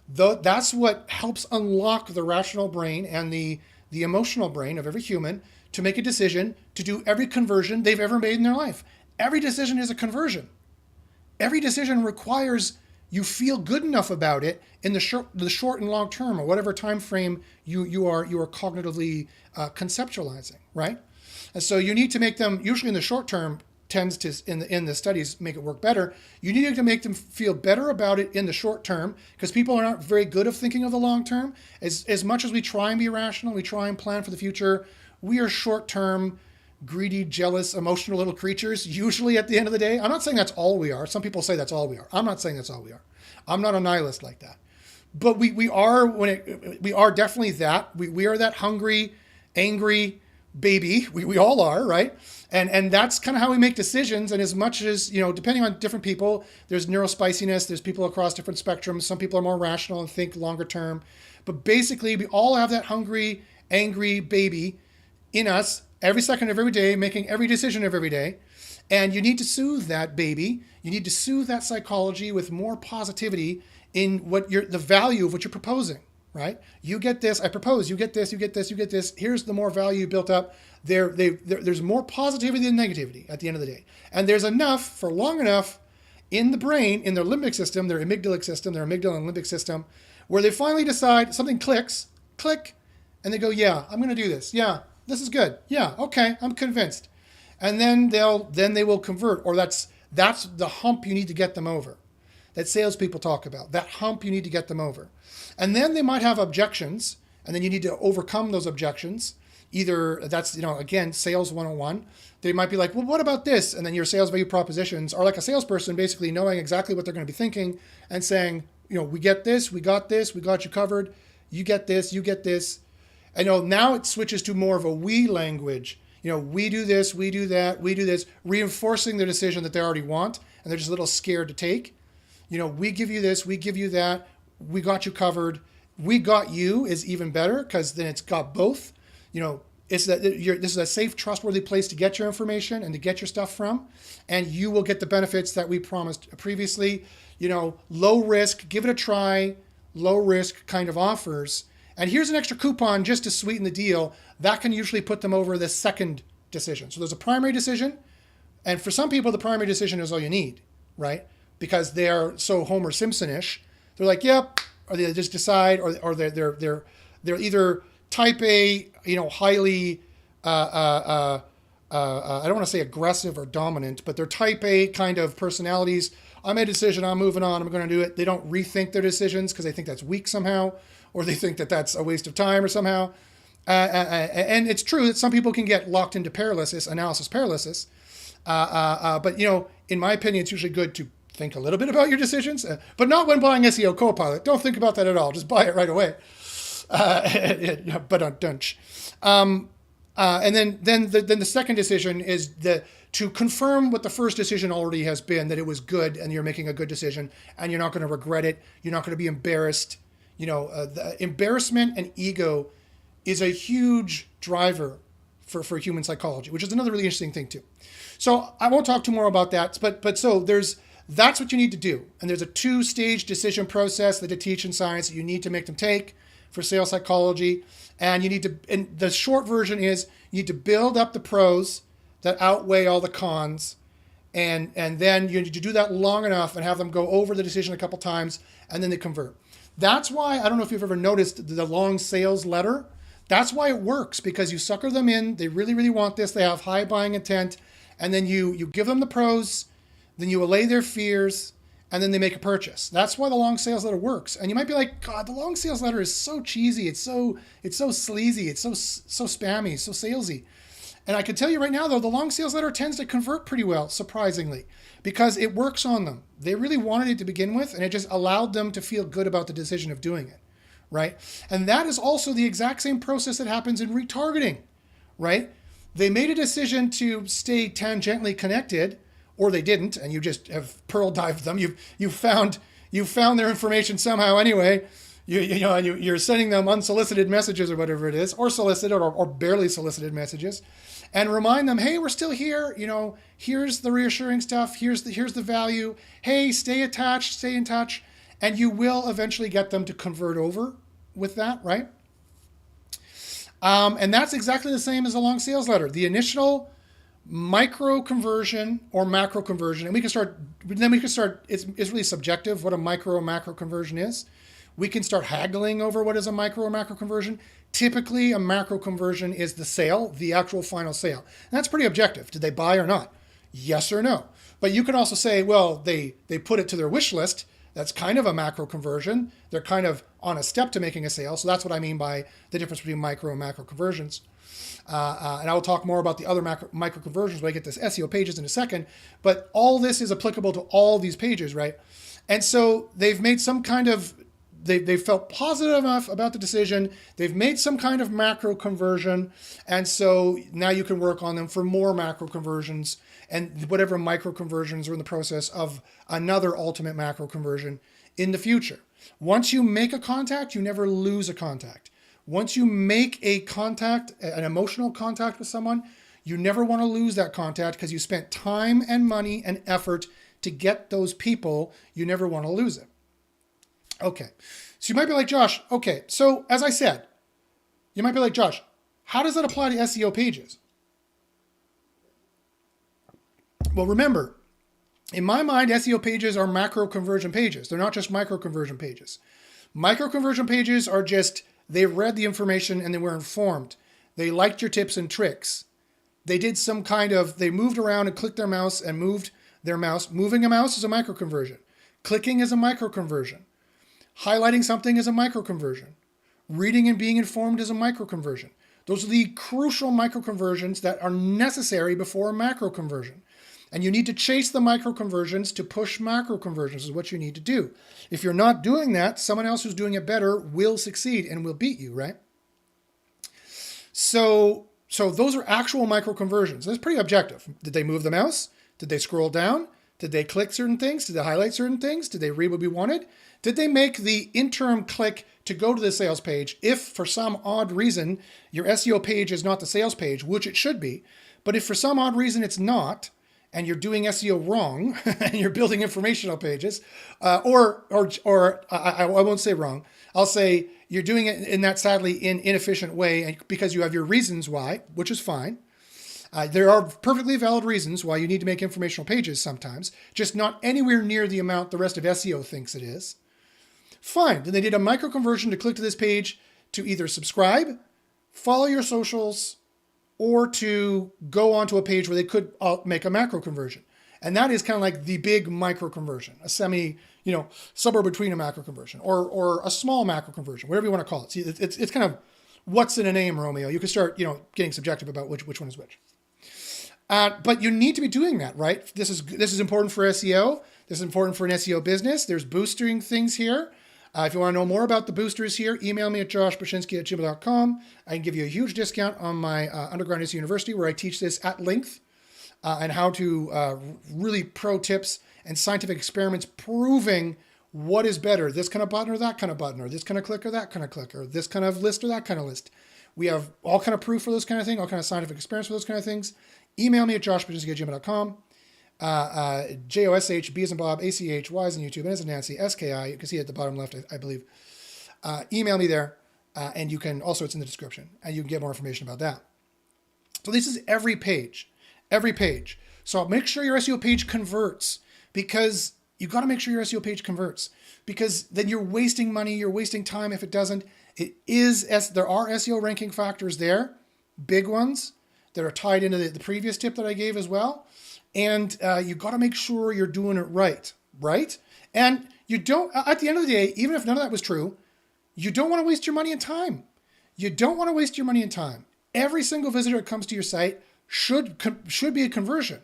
That's what helps unlock the rational brain and the emotional brain of every human to make a decision to do every conversion they've ever made in their life. Every decision is a conversion. Every decision requires you feel good enough about it in the short and long term, or whatever time frame you are cognitively conceptualizing, right? And so you need to make them, usually in the short term, tends to in the studies make it work better. You need to make them feel better about it in the short term, because people are not very good at thinking of the long term. As much as we try and be rational, we try and plan for the future, we are short term, greedy, jealous, emotional little creatures, usually at the end of the day. I'm not saying that's all we are. Some people say that's all we are. I'm not saying that's all we are. I'm not a nihilist like that. But we are we are definitely that. We are that hungry, angry baby. We all are, right? And that's kind of how we make decisions. And as much as, depending on different people, there's neurospiciness, there's people across different spectrums. Some people are more rational and think longer term. But basically, we all have that hungry, angry baby in us every second of every day, making every decision of every day. And you need to soothe that baby. You need to soothe that psychology with more positivity in the value of what you're proposing, right? You get this, I propose, you get this, you get this, you get this. Here's the more value built up. There's more positivity than negativity at the end of the day. And there's enough for long enough in the brain, in their limbic system, their amygdala and limbic system, where they finally decide, something clicks, click, and they go, yeah, I'm going to do this. Yeah, this is good. Yeah, okay, I'm convinced. And then they will convert, or that's the hump you need to get them over, that salespeople talk about, that hump you need to get them over. And then they might have objections, and then you need to overcome those objections. Either that's, again, sales 101. They might be like, well, what about this? And then your sales value propositions are like a salesperson basically knowing exactly what they're going to be thinking and saying, we get this, we got you covered, you get this, you get this. And now it switches to more of a we language. We do this, we do that, we do this, reinforcing the decision that they already want, and they're just a little scared to take. We give you this, we give you that, we got you covered. We got you is even better, because then it's got both. This is a safe, trustworthy place to get your information and to get your stuff from, and you will get the benefits that we promised previously. Low risk, give it a try, low risk kind of offers. And here's an extra coupon just to sweeten the deal. That can usually put them over the second decision. So there's a primary decision, and for some people, the primary decision is all you need, right? Because they're so Homer Simpson-ish. They're like, yep, or they just decide, or they're either type A, highly, I don't want to say aggressive or dominant, but they're type A kind of personalities. I made a decision, I'm moving on, I'm going to do it. They don't rethink their decisions because they think that's weak somehow, or they think that that's a waste of time or somehow. And it's true that some people can get locked into analysis paralysis. But, in my opinion, it's usually good to think a little bit about your decisions, but not when buying SEO Copilot. Don't think about that at all. Just buy it right away. But on dunch. And then the second decision is to confirm what the first decision already has been, that it was good and you're making a good decision and you're not going to regret it. You're not going to be embarrassed. The embarrassment and ego is a huge driver for human psychology, which is another really interesting thing too. So I won't talk too more about that, but so that's what you need to do. And there's a 2-stage decision process that they teach in science that you need to make them take for sales psychology. And the short version is you need to build up the pros that outweigh all the cons. And then you need to do that long enough and have them go over the decision a couple times, and then they convert. That's why, I don't know if you've ever noticed the long sales letter. That's why it works, because you sucker them in. They really, really want this. They have high buying intent. And then you give them the pros, then you allay their fears, and then they make a purchase. That's why the long sales letter works. And you might be like, God, the long sales letter is so cheesy. It's so sleazy. It's so spammy, so salesy. And I can tell you right now, though, the long sales letter tends to convert pretty well, surprisingly, because it works on them. They really wanted it to begin with, and it just allowed them to feel good about the decision of doing it, right? And that is also the exact same process that happens in retargeting, right? They made a decision to stay tangentially connected, or they didn't, and you just have pearl dived them. You found their information somehow anyway. You're sending them unsolicited messages or whatever it is, or solicited or barely solicited messages, and remind them, hey, we're still here. Here's the reassuring stuff. Here's the value. Hey, stay attached, stay in touch, and you will eventually get them to convert over with that, right? And that's exactly the same as a long sales letter. The initial micro conversion or macro conversion, and we can start. It's really subjective what a micro or macro conversion is. We can start haggling over what is a micro or macro conversion. Typically, a macro conversion is the sale, the actual final sale. And that's pretty objective. Did they buy or not? Yes or no. But you can also say, well, they put it to their wish list. That's kind of a macro conversion. They're kind of on a step to making a sale. So that's what I mean by the difference between micro and macro conversions. And I will talk more about the other micro conversions when I get to SEO pages in a second. But all this is applicable to all these pages, right? And so they've made some kind of, they've felt positive enough about the decision. They've made some kind of macro conversion. And so now you can work on them for more macro conversions and whatever micro conversions are in the process of another ultimate macro conversion in the future. Once you make a contact, you never lose a contact. Once you make a contact, an emotional contact with someone, you never want to lose that contact because you spent time and money and effort to get those people. You never want to lose it. Okay. So you might be like, Josh, okay. So as I said, you might be like, Josh, how does that apply to SEO pages? Well, remember, in my mind, SEO pages are macro conversion pages. They're not just micro conversion pages. Micro conversion pages are just, they read the information and they were informed. They liked your tips and tricks. They did some kind of, they moved around and clicked their mouse and moved their mouse. Moving a mouse is a micro conversion. Clicking is a micro conversion. Highlighting something is a micro conversion. Reading and being informed is a micro conversion. Those are the crucial micro conversions that are necessary before a macro conversion. And you need to chase the micro conversions to push macro conversions is what you need to do. If you're not doing that, someone else who's doing it better will succeed and will beat you, right? So those are actual micro conversions. That's pretty objective. Did they move the mouse? Did they scroll down? Did they click certain things? Did they highlight certain things? Did they read what we wanted? Did they make the interim click to go to the sales page if for some odd reason your SEO page is not the sales page, which it should be, but if for some odd reason it's not, and you're doing SEO wrong, and you're building informational pages, or I won't say wrong, I'll say you're doing it in that sadly inefficient way because you have your reasons why, which is fine. There are perfectly valid reasons why you need to make informational pages sometimes, just not anywhere near the amount the rest of SEO thinks it is. Fine, then they did a micro conversion to click to this page to either subscribe, follow your socials, or to go onto a page where they could make a macro conversion. And that is kind of like the big micro conversion, a suburb between a macro conversion or a small macro conversion, whatever you want to call it. See, it's kind of what's in a name, Romeo. You can start, getting subjective about which one is which. But you need to be doing that, right? This is important for SEO. This is important for an SEO business. There's boosting things here. If you want to know more about the boosters here, email me at joshbashinsky@gmail.com. I can give you a huge discount on my Underground SEO University where I teach this at length and how to really pro tips and scientific experiments proving what is better, this kind of button or that kind of button, or this kind of click or that kind of click, or this kind of list or that kind of list. We have all kind of proof for those kind of things, all kind of scientific experiments for those kind of things. Email me at joshbashinsky@gmail.com. JOSH, B as in Bob, ACH, Y as in YouTube, N as in Nancy, SKI. You can see it at the bottom left, I believe. Email me there, and you can also, it's in the description, and you can get more information about that. So this is every page. So make sure your SEO page converts, because you got to make sure your SEO page converts, because then you're wasting money, you're wasting time if it doesn't. There are SEO ranking factors there, big ones that are tied into the previous tip that I gave as well. And you got to make sure you're doing it right? And you don't, at the end of the day, even if none of that was true, you don't want to waste your money and time. Every single visitor that comes to your site should be a conversion.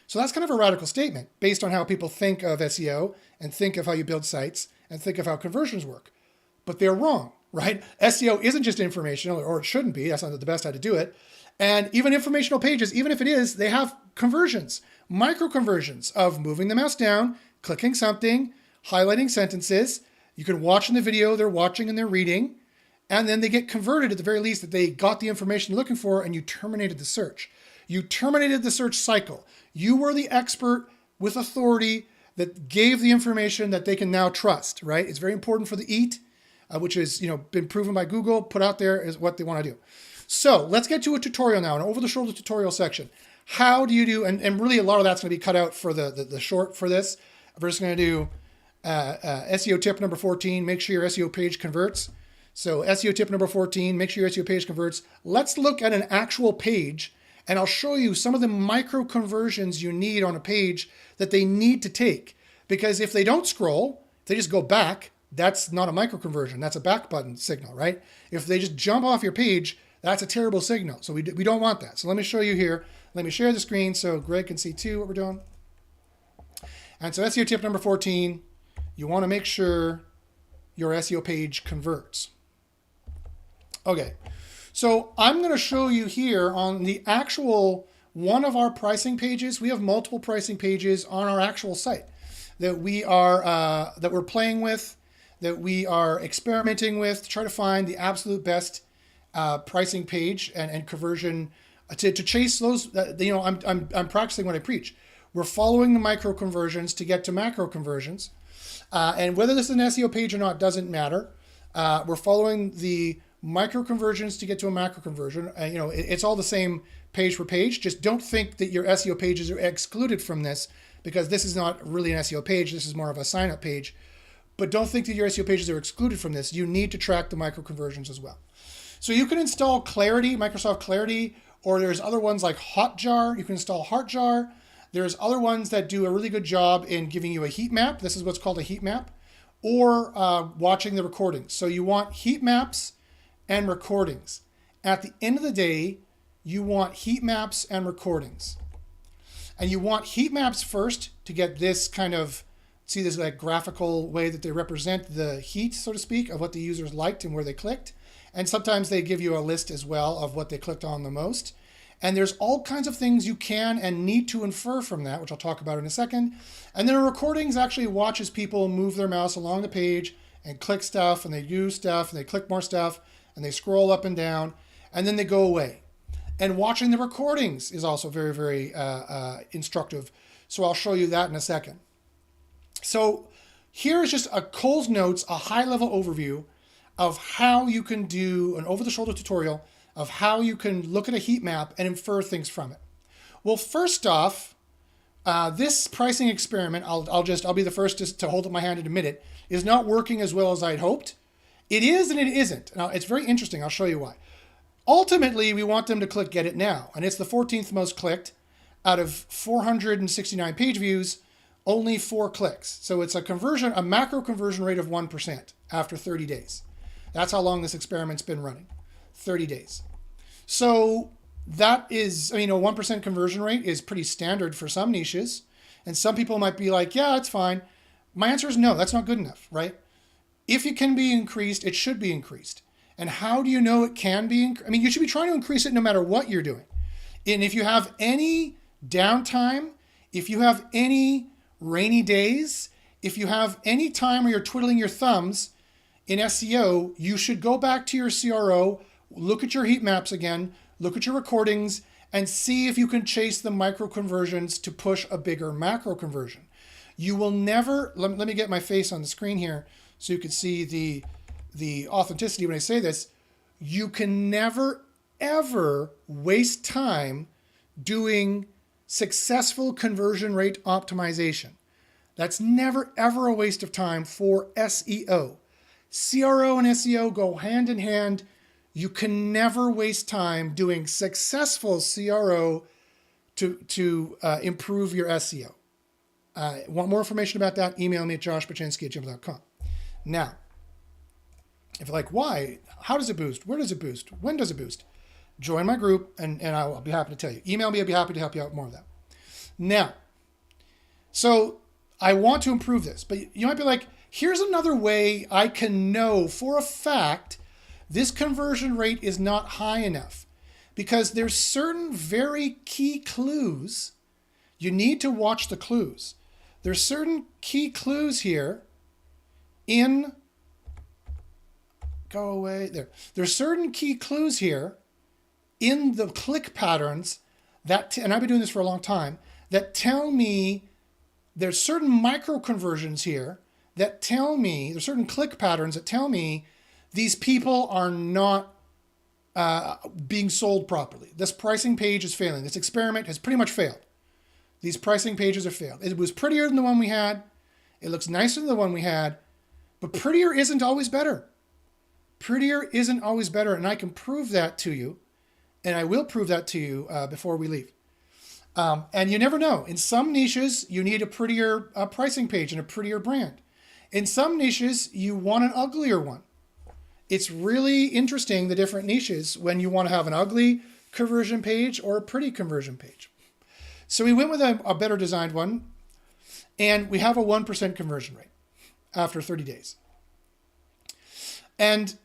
So that's kind of a radical statement based on how people think of SEO and think of how you build sites and think of how conversions work. But they're wrong, right? SEO isn't just informational, or it shouldn't be. That's not the best how to do it. And even informational pages, even if it is, they have conversions, micro conversions of moving the mouse down, clicking something, highlighting sentences. You can watch in the video, they're watching and they're reading, and then they get converted at the very least that they got the information they're looking for, and you terminated the search. You terminated the search cycle. You were the expert with authority that gave the information that they can now trust, right? It's very important for the EAT, which is, been proven by Google, put out there is what they want to do. So let's get to a tutorial now, an over-the-shoulder tutorial section. How do you do, and really a lot of that's going to be cut out for the short for this. We're just going to do SEO tip number 14, make sure your SEO page converts. So SEO tip number 14, make sure your SEO page converts. Let's look at an actual page, and I'll show you some of the micro conversions you need on a page that they need to take. Because if they don't scroll, if they just go back, that's not a micro conversion. That's a back button signal, right? If they just jump off your page, that's a terrible signal. So we don't want that. So let me show you here. Let me share the screen so Greg can see too what we're doing. And so SEO tip number 14, you want to make sure your SEO page converts. Okay, so I'm going to show you here on the actual one of our pricing pages. We have multiple pricing pages on our actual site that we're playing with, that we are experimenting with to try to find the absolute best pricing page and conversion to chase those. I'm practicing what I preach. We're following the micro conversions to get to macro conversions. And whether this is an SEO page or not doesn't matter. We're following the micro conversions to get to a macro conversion. It's all the same page per page. Just don't think that your SEO pages are excluded from this, because this is not really an SEO page. This is more of a sign up page. But don't think that your SEO pages are excluded from this. You need to track the micro conversions as well. So you can install Clarity, Microsoft Clarity, or there's other ones like Hotjar. You can install Hotjar. There's other ones that do a really good job in giving you a heat map. This is what's called a heat map, or watching the recordings. So you want heat maps and recordings. At the end of the day, you want heat maps and recordings. And you want heat maps first to get this kind of, see this like graphical way that they represent the heat, so to speak, of what the users liked and where they clicked. And sometimes they give you a list as well of what they clicked on the most. And there's all kinds of things you can and need to infer from that, which I'll talk about in a second. And then a recordings actually watches people move their mouse along the page and click stuff, and they do stuff, and they click more stuff, and they scroll up and down, and then they go away. And watching the recordings is also very, very instructive. So I'll show you that in a second. So here's just a Cole's Notes, a high-level overview of how you can do an over-the-shoulder tutorial of how you can look at a heat map and infer things from it. Well, first off, this pricing experiment, I'll be the first to hold up my hand and admit it, is not working as well as I'd hoped. It is and it isn't. Now, it's very interesting. I'll show you why. Ultimately, we want them to click Get It Now, and it's the 14th most clicked out of 469 page views, only 4 clicks. So it's a macro conversion rate of 1% after 30 days. That's how long this experiment's been running, 30 days. So that is, a 1% conversion rate is pretty standard for some niches. And some people might be like, yeah, it's fine. My answer is no, that's not good enough, right? If it can be increased, it should be increased. And how do you know it can be increased? You should be trying to increase it no matter what you're doing. And if you have any downtime, if you have any rainy days, if you have any time where you're twiddling your thumbs in SEO, you should go back to your CRO, look at your heat maps again, look at your recordings, and see if you can chase the micro conversions to push a bigger macro conversion. You will never, let me get my face on the screen here so you can see the authenticity when I say this. You can never, ever waste time doing successful conversion rate optimization. That's never, ever a waste of time for SEO. CRO and SEO go hand in hand. You can never waste time doing successful CRO to improve your SEO. Want more information about that? Email me at joshpachinski@gmail.com. Now, if you're like, why? How does it boost? Where does it boost? When does it boost? Join my group, and I'll be happy to tell you. Email me. I'll be happy to help you out with more of that. Now, so I want to improve this, but you might be like, here's another way I can know for a fact this conversion rate is not high enough, because there's certain very key clues. You need to watch the clues. There's certain key clues here in, go away there. There's certain key clues here in the click patterns that, and I've been doing this for a long time, that tell me there's certain micro conversions here that tell me, there's certain click patterns that tell me these people are not being sold properly. This pricing page is failing. This experiment has pretty much failed. These pricing pages are failed. It was prettier than the one we had, It looks nicer than the one we had, but prettier isn't always better. Prettier isn't always better, and I can prove that to you, and I will prove that to you before we leave. And you never know. In some niches, you need a prettier pricing page and a prettier brand. In some niches, you want an uglier one. It's really interesting, the different niches, when you want to have an ugly conversion page or a pretty conversion page. So we went with a better designed one, and we have a 1% conversion rate after 30 days. And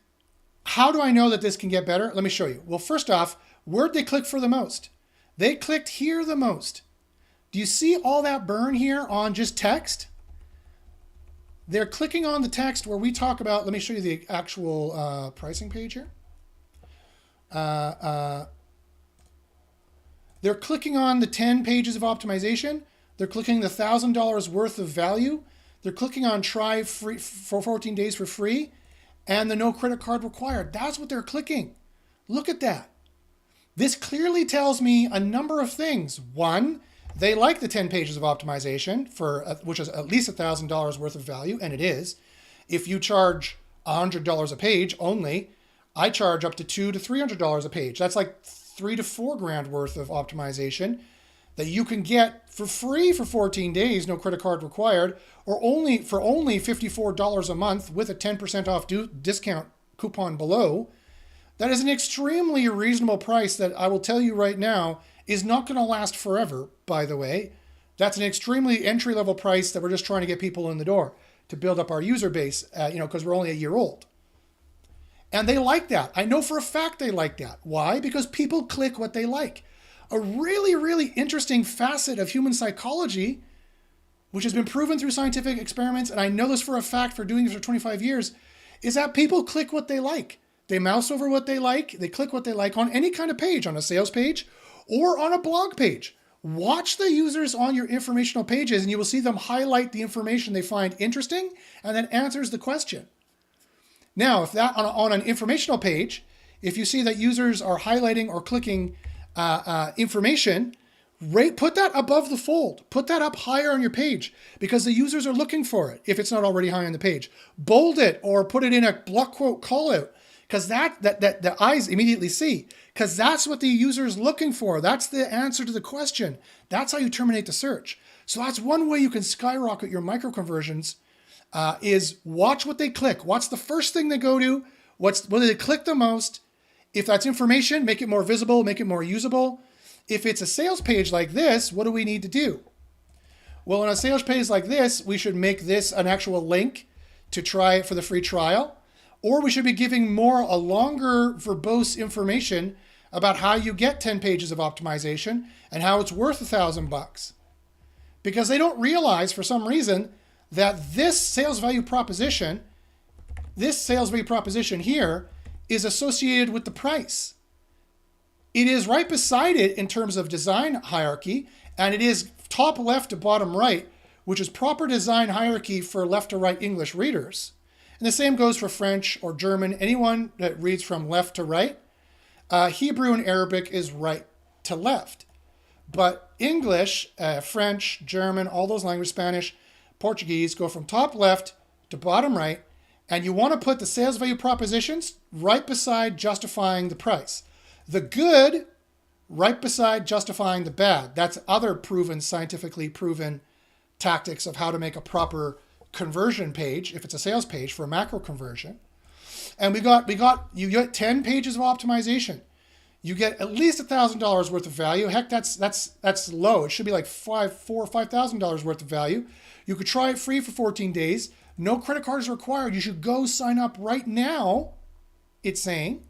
how do I know that this can get better? Let me show you. Well, first off, where'd they click for the most? They clicked here the most. Do you see all that burn here on just text? They're clicking on the text where we talk about, let me show you the actual pricing page here. They're clicking on the 10 pages of optimization. They're clicking the $1,000 worth of value. They're clicking on try free for 14 days for free and the no credit card required. That's what they're clicking. Look at that. This clearly tells me a number of things. One, they like the 10 pages of optimization, which is at least $1,000 worth of value, and it is. If you charge $100 a page only, I charge up to $200 to $300 a page. That's like $3 to $4 grand worth of optimization that you can get for free for 14 days, no credit card required, or only $54 a month with a 10% off discount coupon below. That is an extremely reasonable price that I will tell you right now is not going to last forever, by the way. That's an extremely entry-level price that we're just trying to get people in the door to build up our user base, because we're only a year old. And they like that. I know for a fact they like that. Why? Because people click what they like. A really, really interesting facet of human psychology, which has been proven through scientific experiments, and I know this for a fact for doing this for 25 years, is that people click what they like. They mouse over what they like. They click what they like on any kind of page, on a sales page or on a blog page. Watch the users on your informational pages and you will see them highlight the information they find interesting and that answers the question. Now, if that on an informational page, if you see that users are highlighting or clicking information, put that above the fold. Put that up higher on your page because the users are looking for it if it's not already high on the page. Bold it or put it in a block quote call out because that the eyes immediately see, because that's what the user is looking for. That's the answer to the question. That's how you terminate the search. So that's one way you can skyrocket your micro conversions, is watch what they click. What's the first thing they go to? What do they click the most? If that's information, make it more visible, make it more usable. If it's a sales page like this, what do we need to do? Well, on a sales page like this, we should make this an actual link to try it for the free trial. Or we should be giving a longer verbose information about how you get 10 pages of optimization and how it's worth $1,000. Because they don't realize for some reason that this sales value proposition here is associated with the price. It is right beside it in terms of design hierarchy, and it is top left to bottom right, which is proper design hierarchy for left to right English readers. And the same goes for French or German, anyone that reads from left to right. Hebrew and Arabic is right to left. But English, French, German, all those languages, Spanish, Portuguese, go from top left to bottom right. And you want to put the sales value propositions right beside justifying the price. The good right beside justifying the bad. That's other scientifically proven tactics of how to make a proper conversion page, if it's a sales page for a macro conversion. And you get 10 pages of optimization. You get at least $1,000 worth of value. Heck, that's low. It should be like $4,000 or $5,000 worth of value. You could try it free for 14 days. No credit card is required. You should go sign up right now, it's saying.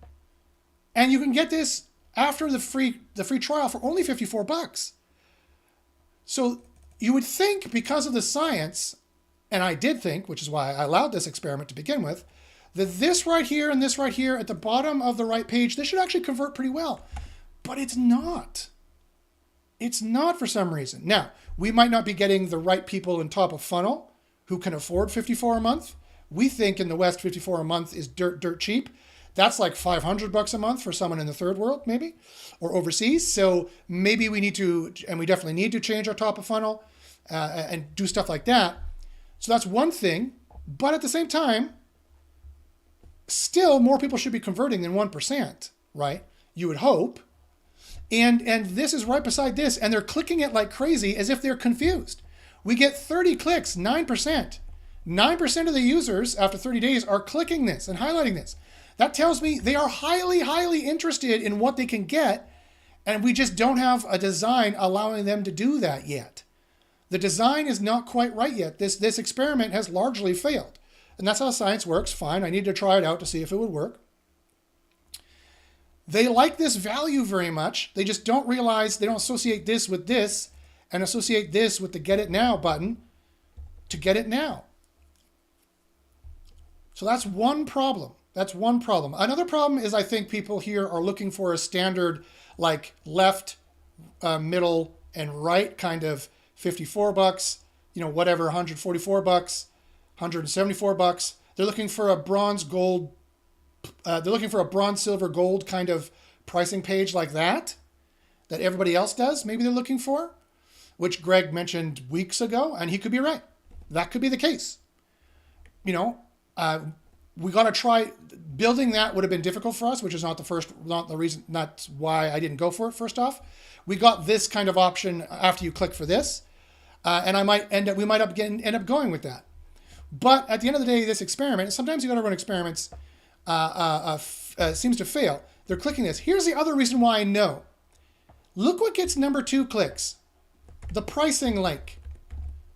And you can get this after the free trial for only $54. So you would think, because of the science, and I did think, which is why I allowed this experiment to begin with, that this right here and this right here at the bottom of the right page, this should actually convert pretty well. But it's not. It's not for some reason. Now, we might not be getting the right people in top of funnel who can afford $54 a month. We think in the West, $54 a month is dirt cheap. That's like $500 a month for someone in the third world, maybe, or overseas. So maybe we need to, and we definitely need to change our top of funnel and do stuff like that. So that's one thing. But at the same time, still more people should be converting than 1%, right? You would hope. And this is right beside this, and they're clicking it like crazy as if they're confused. We get 30 clicks, 9%. 9% of the users after 30 days are clicking this and highlighting this. That tells me they are highly, highly interested in what they can get, and we just don't have a design allowing them to do that yet. The design is not quite right yet. This experiment has largely failed. And that's how science works. Fine, I need to try it out to see if it would work. They like this value very much. They just don't realize, they don't associate this with this and associate this with the Get It Now button to get it now. So that's one problem. That's one problem. Another problem is I think people here are looking for a standard like left, middle, and right kind of $54, whatever, $144, $174. They're looking for a bronze, gold, they're looking for a bronze, silver, gold kind of pricing page like that everybody else does. Maybe they're looking for, which Greg mentioned weeks ago, and he could be right. That could be the case. We got to try building that would have been difficult for us, which is not the reason, not why I didn't go for it. First off, we got this kind of option after you click for this, and we might end up going with that. But at the end of the day, this experiment, sometimes you got to run experiments, seems to fail. They're clicking this. Here's the other reason why I know. Look what gets number 2 clicks. The pricing link.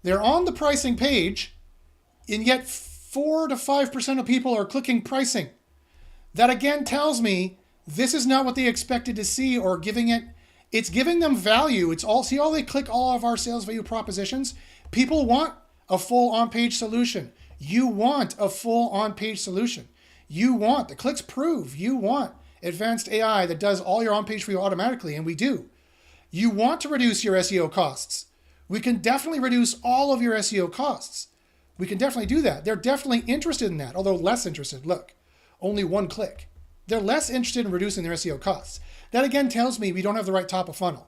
They're on the pricing page, and yet 4 to 5% of people are clicking pricing. That again tells me this is not what they expected to see or giving it. It's giving them value. See how they click all of our sales value propositions? People want a full on-page solution. You want a full on-page solution. The clicks prove you want advanced AI that does all your on-page for you automatically, and we do. You want to reduce your SEO costs. We can definitely reduce all of your SEO costs. We can definitely do that. They're definitely interested in that, although less interested. Look, only 1 click. They're less interested in reducing their SEO costs. That again tells me we don't have the right top of funnel,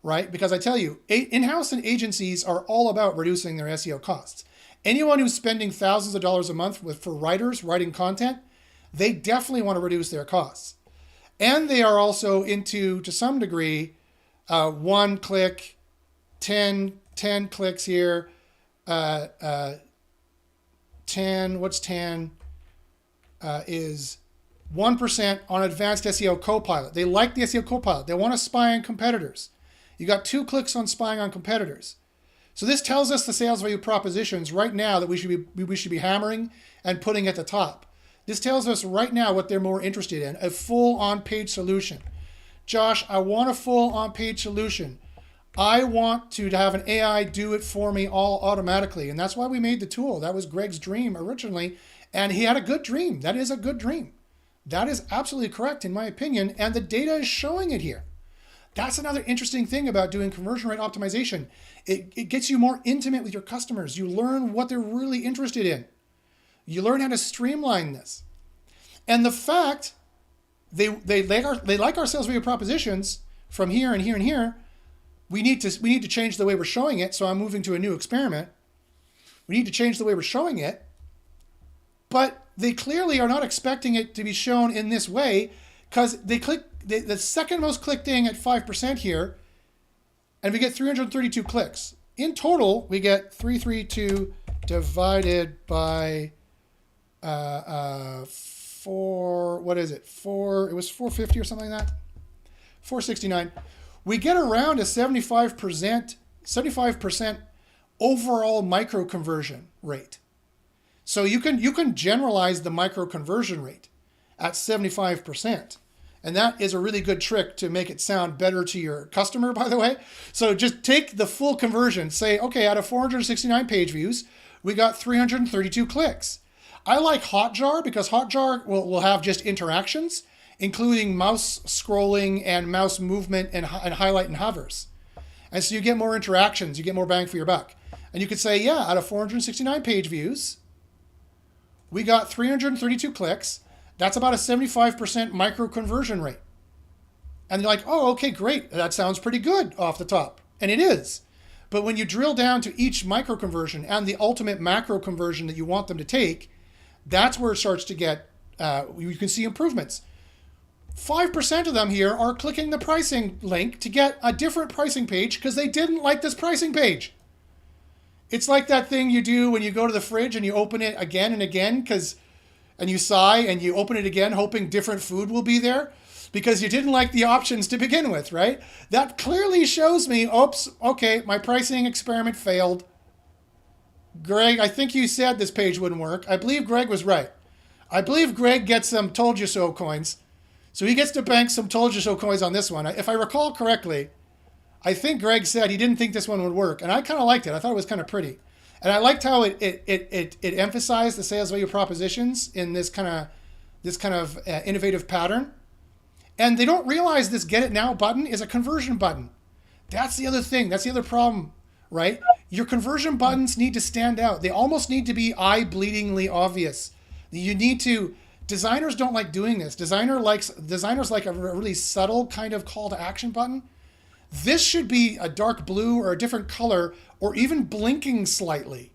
right? Because I tell you, in-house and agencies are all about reducing their SEO costs. Anyone who's spending thousands of dollars a month for writers writing content, they definitely want to reduce their costs. And they are also into, to some degree, 1 click, 10 clicks here, 10, what's 10? Is 1% on Advanced SEO Copilot. They like the SEO Copilot. They want to spy on competitors. You got 2 clicks on spying on competitors. So this tells us the sales value propositions right now that we should be hammering and putting at the top. This tells us right now what they're more interested in, a full on-page solution. Josh, I want a full on-page solution. I want to have an AI do it for me all automatically. And that's why we made the tool. That was Greg's dream originally. And he had a good dream. That is a good dream. That is absolutely correct in my opinion. And the data is showing it here. That's another interesting thing about doing conversion rate optimization. It gets you more intimate with your customers. You learn what they're really interested in. You learn how to streamline this. And the fact they like our sales value propositions from here and here and here, we need to change the way we're showing it. So I'm moving to a new experiment. We need to change the way we're showing it. But they clearly are not expecting it to be shown in this way because the second most clicked thing at 5% here, and we get 332 clicks. In total, we get 332 divided by 4, what is it? 4, it was 450 or something like that. 469. We get around a 75% overall micro conversion rate. So you can generalize the micro conversion rate at 75%. And that is a really good trick to make it sound better to your customer, by the way. So just take the full conversion, say, okay, out of 469 page views, we got 332 clicks. I like Hotjar because Hotjar will have just interactions, including mouse scrolling and mouse movement and highlight and hovers. And so you get more interactions, you get more bang for your buck. And you could say, yeah, out of 469 page views, we got 332 clicks. That's about a 75% micro conversion rate. And you're like, oh, okay, great. That sounds pretty good off the top. And it is. But when you drill down to each micro conversion and the ultimate macro conversion that you want them to take, that's where it starts to get, you can see improvements. 5% of them here are clicking the pricing link to get a different pricing page because they didn't like this pricing page. It's like that thing you do when you go to the fridge and you open it again and again and you sigh and you open it again hoping different food will be there because you didn't like the options to begin with, right? That clearly shows me, oops, okay, my pricing experiment failed. Greg, I think you said this page wouldn't work. I believe Greg was right. I believe Greg gets some told you so coins. So he gets to bank some told you so coins on this one. If I recall correctly, I think Greg said he didn't think this one would work. And I kind of liked it. I thought it was kind of pretty. And I liked how it emphasized the sales value propositions in this kind of innovative pattern. And they don't realize this get it now button is a conversion button. That's the other thing. That's the other problem, right? Your conversion buttons need to stand out. They almost need to be eye-bleedingly obvious. You need to. Designers don't like doing this. Designers like a really subtle kind of call to action button. This should be a dark blue or a different color or even blinking slightly.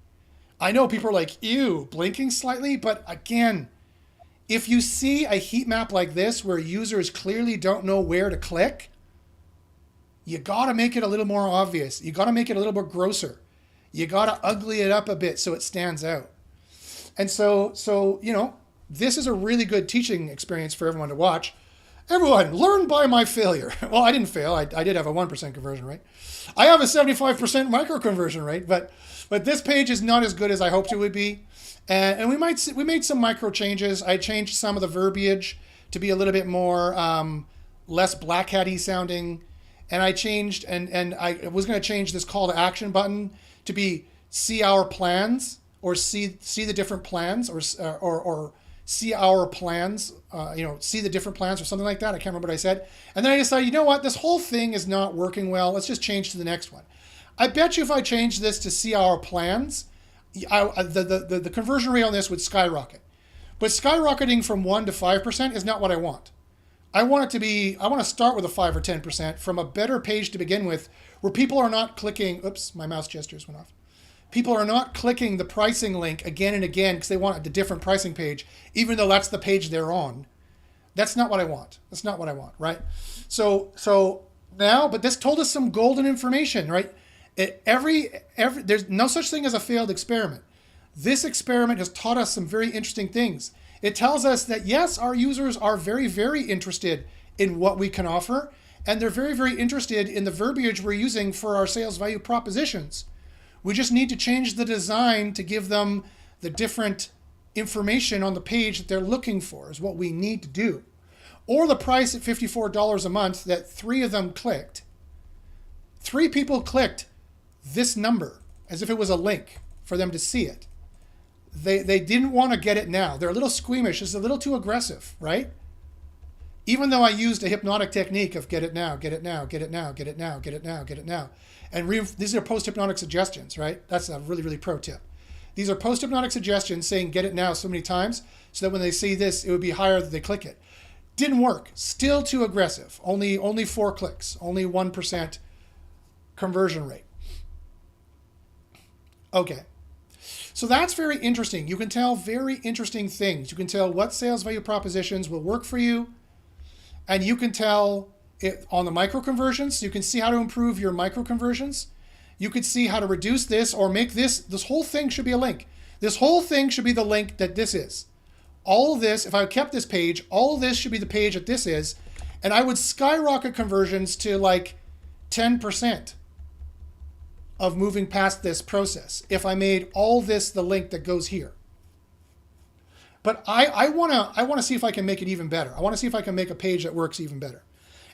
I know people are like, ew, blinking slightly, but again, if you see a heat map like this where users clearly don't know where to click, you gotta make it a little more obvious. You gotta make it a little bit grosser. You gotta ugly it up a bit so it stands out. And so this is a really good teaching experience for everyone to watch. Everyone, learn by my failure. Well, I didn't fail. I did have a 1% conversion rate. I have a 75% micro conversion rate, but this page is not as good as I hoped it would be. And we made some micro changes. I changed some of the verbiage to be a little bit more less black hatty sounding. And I changed and I was going to change this call to action button to be see our plans or see the different plans or see our plans, see the different plans or something like that. I can't remember what I said. And then I decided, you know what? This whole thing is not working well. Let's just change to the next one. I bet you if I change this to see our plans, the conversion rate on this would skyrocket. But skyrocketing from 1 to 5% is not what I want. I want to start with a 5 or 10% from a better page to begin with where people are not clicking, oops, my mouse gestures went off. People are not clicking the pricing link again and again because they want a different pricing page, even though that's the page they're on. That's not what I want. That's not what I want, right? So now, but this told us some golden information, right? There's no such thing as a failed experiment. This experiment has taught us some very interesting things. It tells us that yes, our users are very, very interested in what we can offer, and they're very, very interested in the verbiage we're using for our sales value propositions. We just need to change the design to give them the different information on the page that they're looking for is what we need to do. Or the price at $54 a month that 3 of them clicked. 3 people clicked this number as if it was a link for them to see it. They didn't want to get it now. They're a little squeamish. It's a little too aggressive, right? Even though I used a hypnotic technique of get it now, get it now, get it now, get it now, get it now, get it now. And these are post-hypnotic suggestions, right? That's a really, really pro tip. These are post-hypnotic suggestions saying get it now so many times so that when they see this, it would be higher that they click it. Didn't work. Still too aggressive. Only 4 clicks. Only 1% conversion rate. Okay. So that's very interesting. You can tell very interesting things. You can tell what sales value propositions will work for you. And you can tell it on the micro conversions. You can see how to improve your micro conversions. You could see how to reduce this or make this whole thing should be a link. This whole thing should be the link that this is. All of this, if I kept this page, all of this should be the page that this is. And I would skyrocket conversions to like 10% of moving past this process if I made all this the link that goes here. But I want to see if I can make it even better. I want to see if I can make a page that works even better.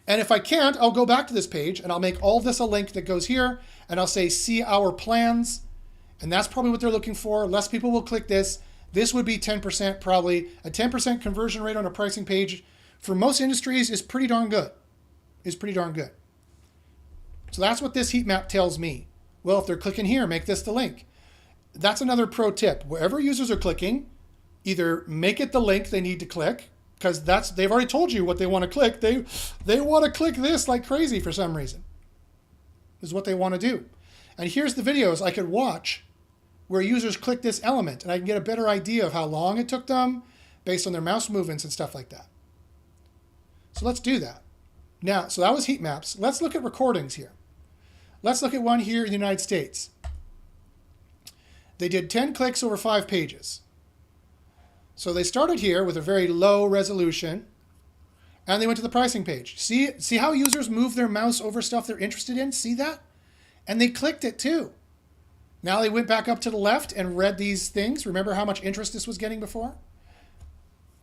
And if I can't, I'll go back to this page and I'll make all this a link that goes here and I'll say see our plans. And that's probably what they're looking for. Less people will click this. This would be 10% probably. A 10% conversion rate on a pricing page for most industries is pretty darn good. So that's what this heat map tells me. Well, if they're clicking here, make this the link. That's another pro tip. Wherever users are clicking, either make it the link they need to click, because they've already told you what they want to click. They want to click this like crazy for some reason. Is what they want to do. And here's the videos I could watch where users click this element, and I can get a better idea of how long it took them based on their mouse movements and stuff like that. So let's do that. Now, so that was heat maps. Let's look at recordings here. Let's look at one here in the United States. They did 10 clicks over 5 pages. So they started here with a very low resolution, and they went to the pricing page. See how users move their mouse over stuff they're interested in? See that? And they clicked it too. Now they went back up to the left and read these things. Remember how much interest this was getting before?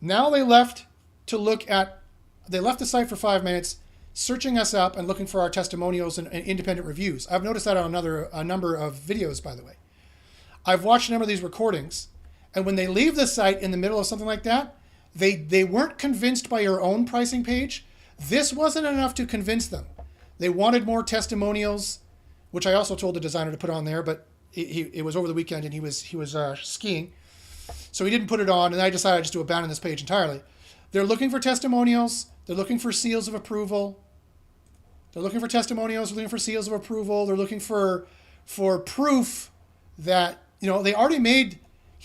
Now they left the site for 5 minutes, searching us up and looking for our testimonials and independent reviews. I've noticed that on a number of videos, by the way. I've watched a number of these recordings, and when they leave the site in the middle of something like that, they weren't convinced by your own pricing page. This wasn't enough to convince them. They wanted more testimonials, which I also told the designer to put on there, but it was over the weekend and he was skiing, so he didn't put it on, and I decided just to abandon this page entirely. They're looking for testimonials. They're looking for seals of approval. They're looking for testimonials. They're looking for seals of approval. They're looking for proof that, they already made,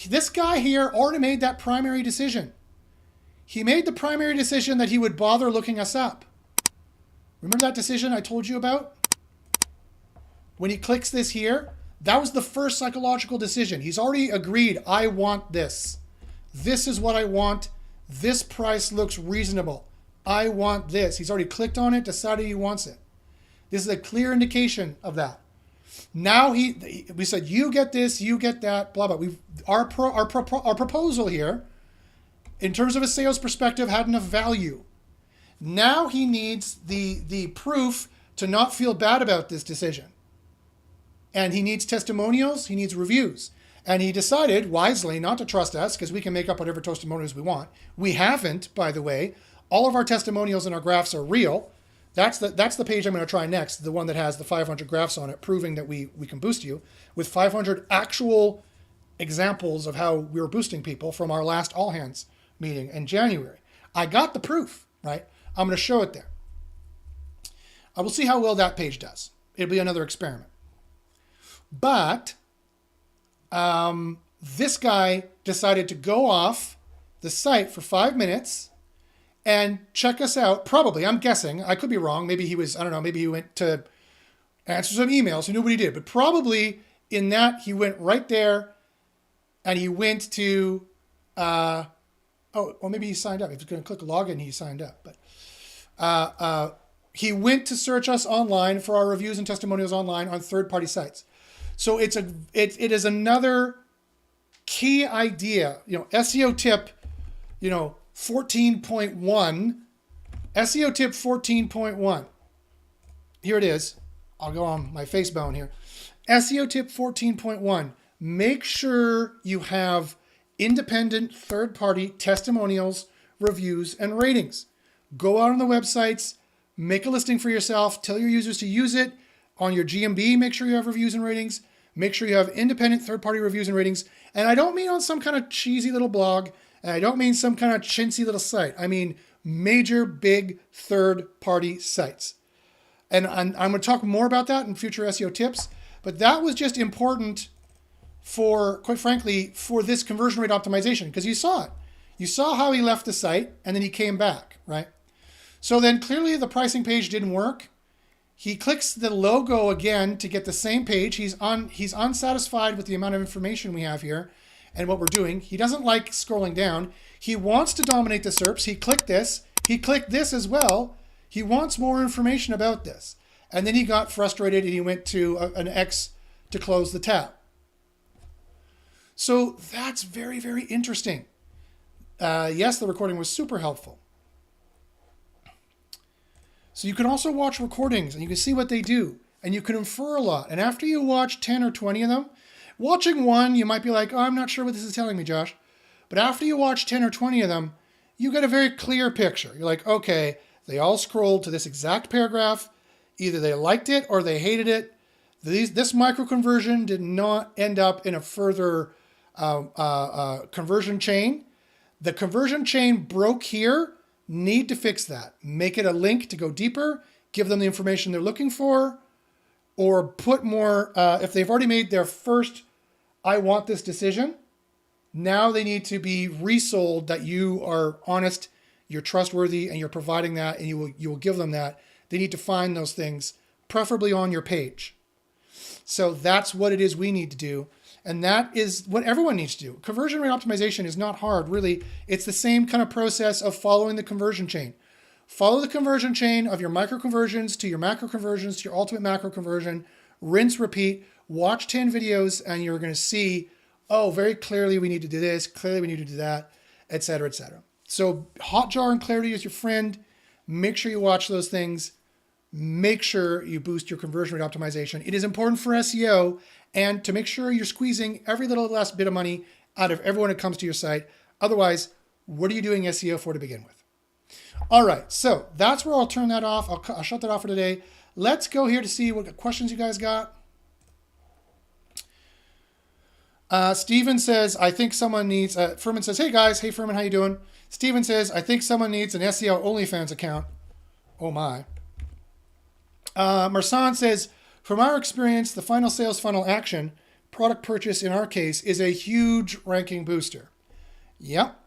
this guy here already made that primary decision. He made the primary decision that he would bother looking us up. Remember that decision I told you about? When he clicks this here, that was the first psychological decision. He's already agreed, I want this. This is what I want. This price looks reasonable. I want this. He's already clicked on it, decided he wants it. This is a clear indication of that. Now we said, you get this, you get that, blah, blah. Our proposal here, in terms of a sales perspective, had enough value. Now he needs the proof to not feel bad about this decision. And he needs testimonials, he needs reviews. And he decided wisely not to trust us because we can make up whatever testimonials we want. We haven't, by the way. All of our testimonials and our graphs are real. That's the page I'm going to try next, the one that has the 500 graphs on it, proving that we can boost you with 500 actual examples of how we were boosting people from our last all hands meeting in January. I got the proof, right? I'm going to show it there. I will see how well that page does. It'll be another experiment. But this guy decided to go off the site for 5 minutes and check us out. Probably, I'm guessing. I could be wrong. Maybe he went to answer some emails. Who knew what he did? But probably in that, he went right there and he went to, maybe he signed up. He was going to click login, he signed up. But he went to search us online for our reviews and testimonials online on third-party sites. So it is another key idea, SEO tip, 14.1, SEO tip 14.1. Here it is. I'll go on my face bone here. SEO tip 14.1. Make sure you have independent third-party testimonials, reviews, and ratings. Go out on the websites, make a listing for yourself, tell your users to use it. On your GMB, make sure you have reviews and ratings. Make sure you have independent third-party reviews and ratings. And I don't mean on some kind of cheesy little blog, and I don't mean some kind of chintzy little site. I mean major, big third-party sites. And I'm going to talk more about that in future SEO tips, but that was just important for, quite frankly, for this conversion rate optimization, because you saw it. You saw how he left the site, and then he came back, right? So then clearly the pricing page didn't work. He clicks the logo again to get the same page. He's unsatisfied with the amount of information we have here and what we're doing. He doesn't like scrolling down. He wants to dominate the SERPs. He clicked this. He clicked this as well. He wants more information about this. And then he got frustrated and he went to an X to close the tab. So that's very, very interesting. Yes, the recording was super helpful. So you can also watch recordings and you can see what they do and you can infer a lot. And after you watch 10 or 20 of them, watching one, you might be like, oh, I'm not sure what this is telling me, Josh. But after you watch 10 or 20 of them, you get a very clear picture. You're like, okay, they all scrolled to this exact paragraph. Either they liked it or they hated it. This micro conversion did not end up in a further conversion chain. The conversion chain broke here. Need to fix that. Make it a link to go deeper, give them the information they're looking for, or put more, if they've already made their first, I want this decision, now they need to be resold that you are honest, you're trustworthy, and you're providing that, and you will give them that. They need to find those things, preferably on your page. So that's what it is we need to do. And that is what everyone needs to do. Conversion rate optimization is not hard, really. It's the same kind of process of following the conversion chain. Follow the conversion chain of your micro conversions to your macro conversions to your ultimate macro conversion. Rinse, repeat. Watch 10 videos, and you're going to see, oh, very clearly we need to do this. Clearly we need to do that, et cetera, et cetera. So Hotjar and Clarity is your friend. Make sure you watch those things. Make sure you boost your conversion rate optimization. It is important for SEO and to make sure you're squeezing every little last bit of money out of everyone that comes to your site. Otherwise, what are you doing SEO for to begin with? All right, so that's where I'll turn that off. I'll shut that off for today. Let's go here to see what questions you guys got. Steven says, I think someone needs, Furman says, hey guys, hey Furman, how you doing? Steven says, I think someone needs an SEO OnlyFans account. Oh my. Marsan says, from our experience, the final sales funnel action, product purchase in our case, is a huge ranking booster. Yep.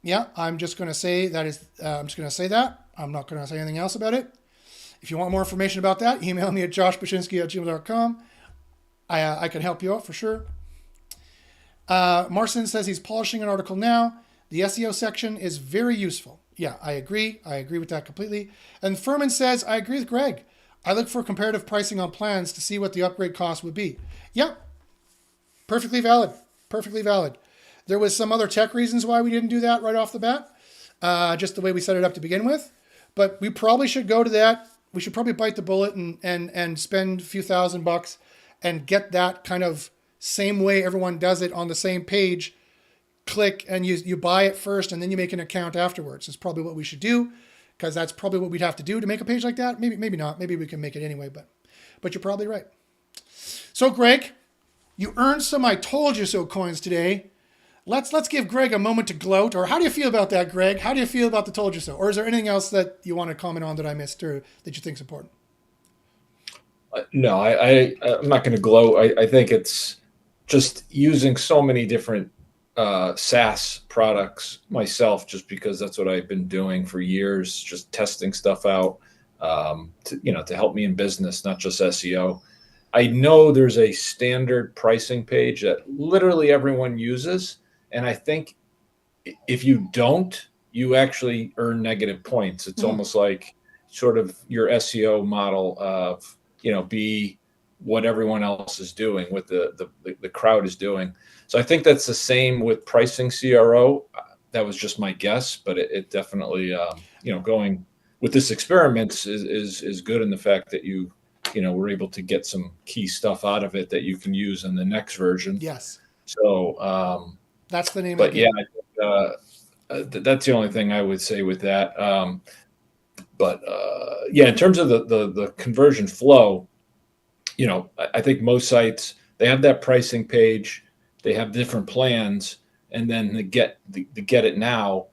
Yeah, I'm just going to say that is, I'm just going to say that. I'm not going to say anything else about it. If you want more information about that, email me at joshbashinsky@gmail.com. I can help you out for sure. Marcin says he's polishing an article now. The SEO section is very useful. Yeah, I agree. I agree with that completely. And Furman says, I agree with Greg. I look for comparative pricing on plans to see what the upgrade cost would be. Yeah, perfectly valid. Perfectly valid. There was some other tech reasons why we didn't do that right off the bat, just the way we set it up to begin with. But we probably should go to that. We should probably bite the bullet and spend a few $1,000 and get that kind of same way everyone does it on the same page. Click and you buy it first and then you make an account afterwards. It's probably what we should do, because that's probably what we'd have to do to make a page like that. Maybe not. Maybe we can make it anyway, but you're probably right. So Greg, you earned some I told you so coins today. Let's give Greg a moment to gloat. Or how do you feel about that, Greg? How do you feel about the told you so? Or is there anything else that you want to comment on that I missed or that you think is important? No, I'm not going to gloat. I think it's just using so many different SaaS products myself, just because that's what I've been doing for years, just testing stuff out, to help me in business, not just SEO. I know there's a standard pricing page that literally everyone uses. And I think if you don't, you actually earn negative points. It's almost like sort of your SEO model of, be what everyone else is doing, what the crowd is doing. So I think that's the same with pricing CRO. That was just my guess, but it definitely, going with this experiment is good in the fact that we're able to get some key stuff out of it that you can use in the next version. Yes. So that's the name but of it. Yeah, that's the only thing I would say with that. In terms of the conversion flow, I think most sites, they have that pricing page, they have different plans, and then the get it now.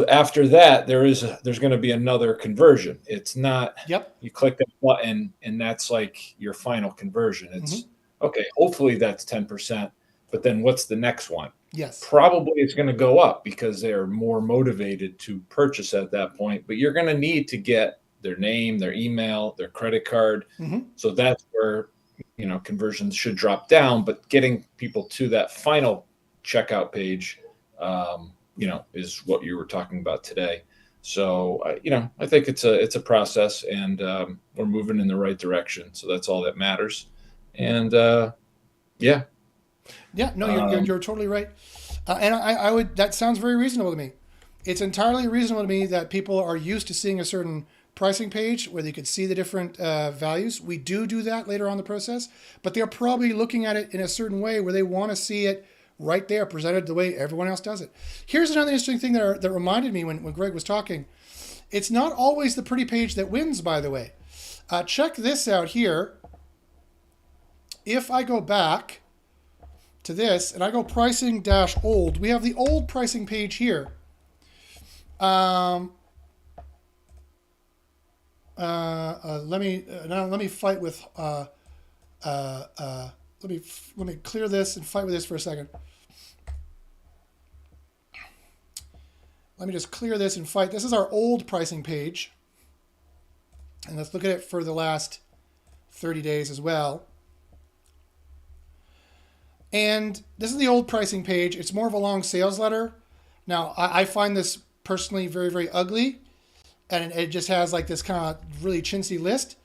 After that, there's going to be another conversion. It's not, you click that button and that's like your final conversion. It's okay. Hopefully that's 10%, but then what's the next one? Yes. Probably it's going to go up because they're more motivated to purchase at that point, but you're going to need to get their name, their email, their credit card. So that's where, conversions should drop down, but getting people to that final checkout page, is what you were talking about today. So, I think it's a process, and we're moving in the right direction. So that's all that matters. And yeah. No, you're totally right. And I would, that sounds very reasonable to me. It's entirely reasonable to me that people are used to seeing a certain pricing page where they could see the different values. We do that later on in the process, but they're probably looking at it in a certain way where they want to see it right there, presented the way everyone else does it. Here's another interesting thing that reminded me when Greg was talking. It's not always the pretty page that wins, by the way. Check this out here. If I go back to this and I go pricing -old, we have the old pricing page here. Let me fight with let me clear this and fight with this for a second. Let me just clear this and fight. This is our old pricing page. And let's look at it for the last 30 days as well. And this is the old pricing page. It's more of a long sales letter. Now, I find this personally very, very ugly. And it just has like this kind of really chintzy list.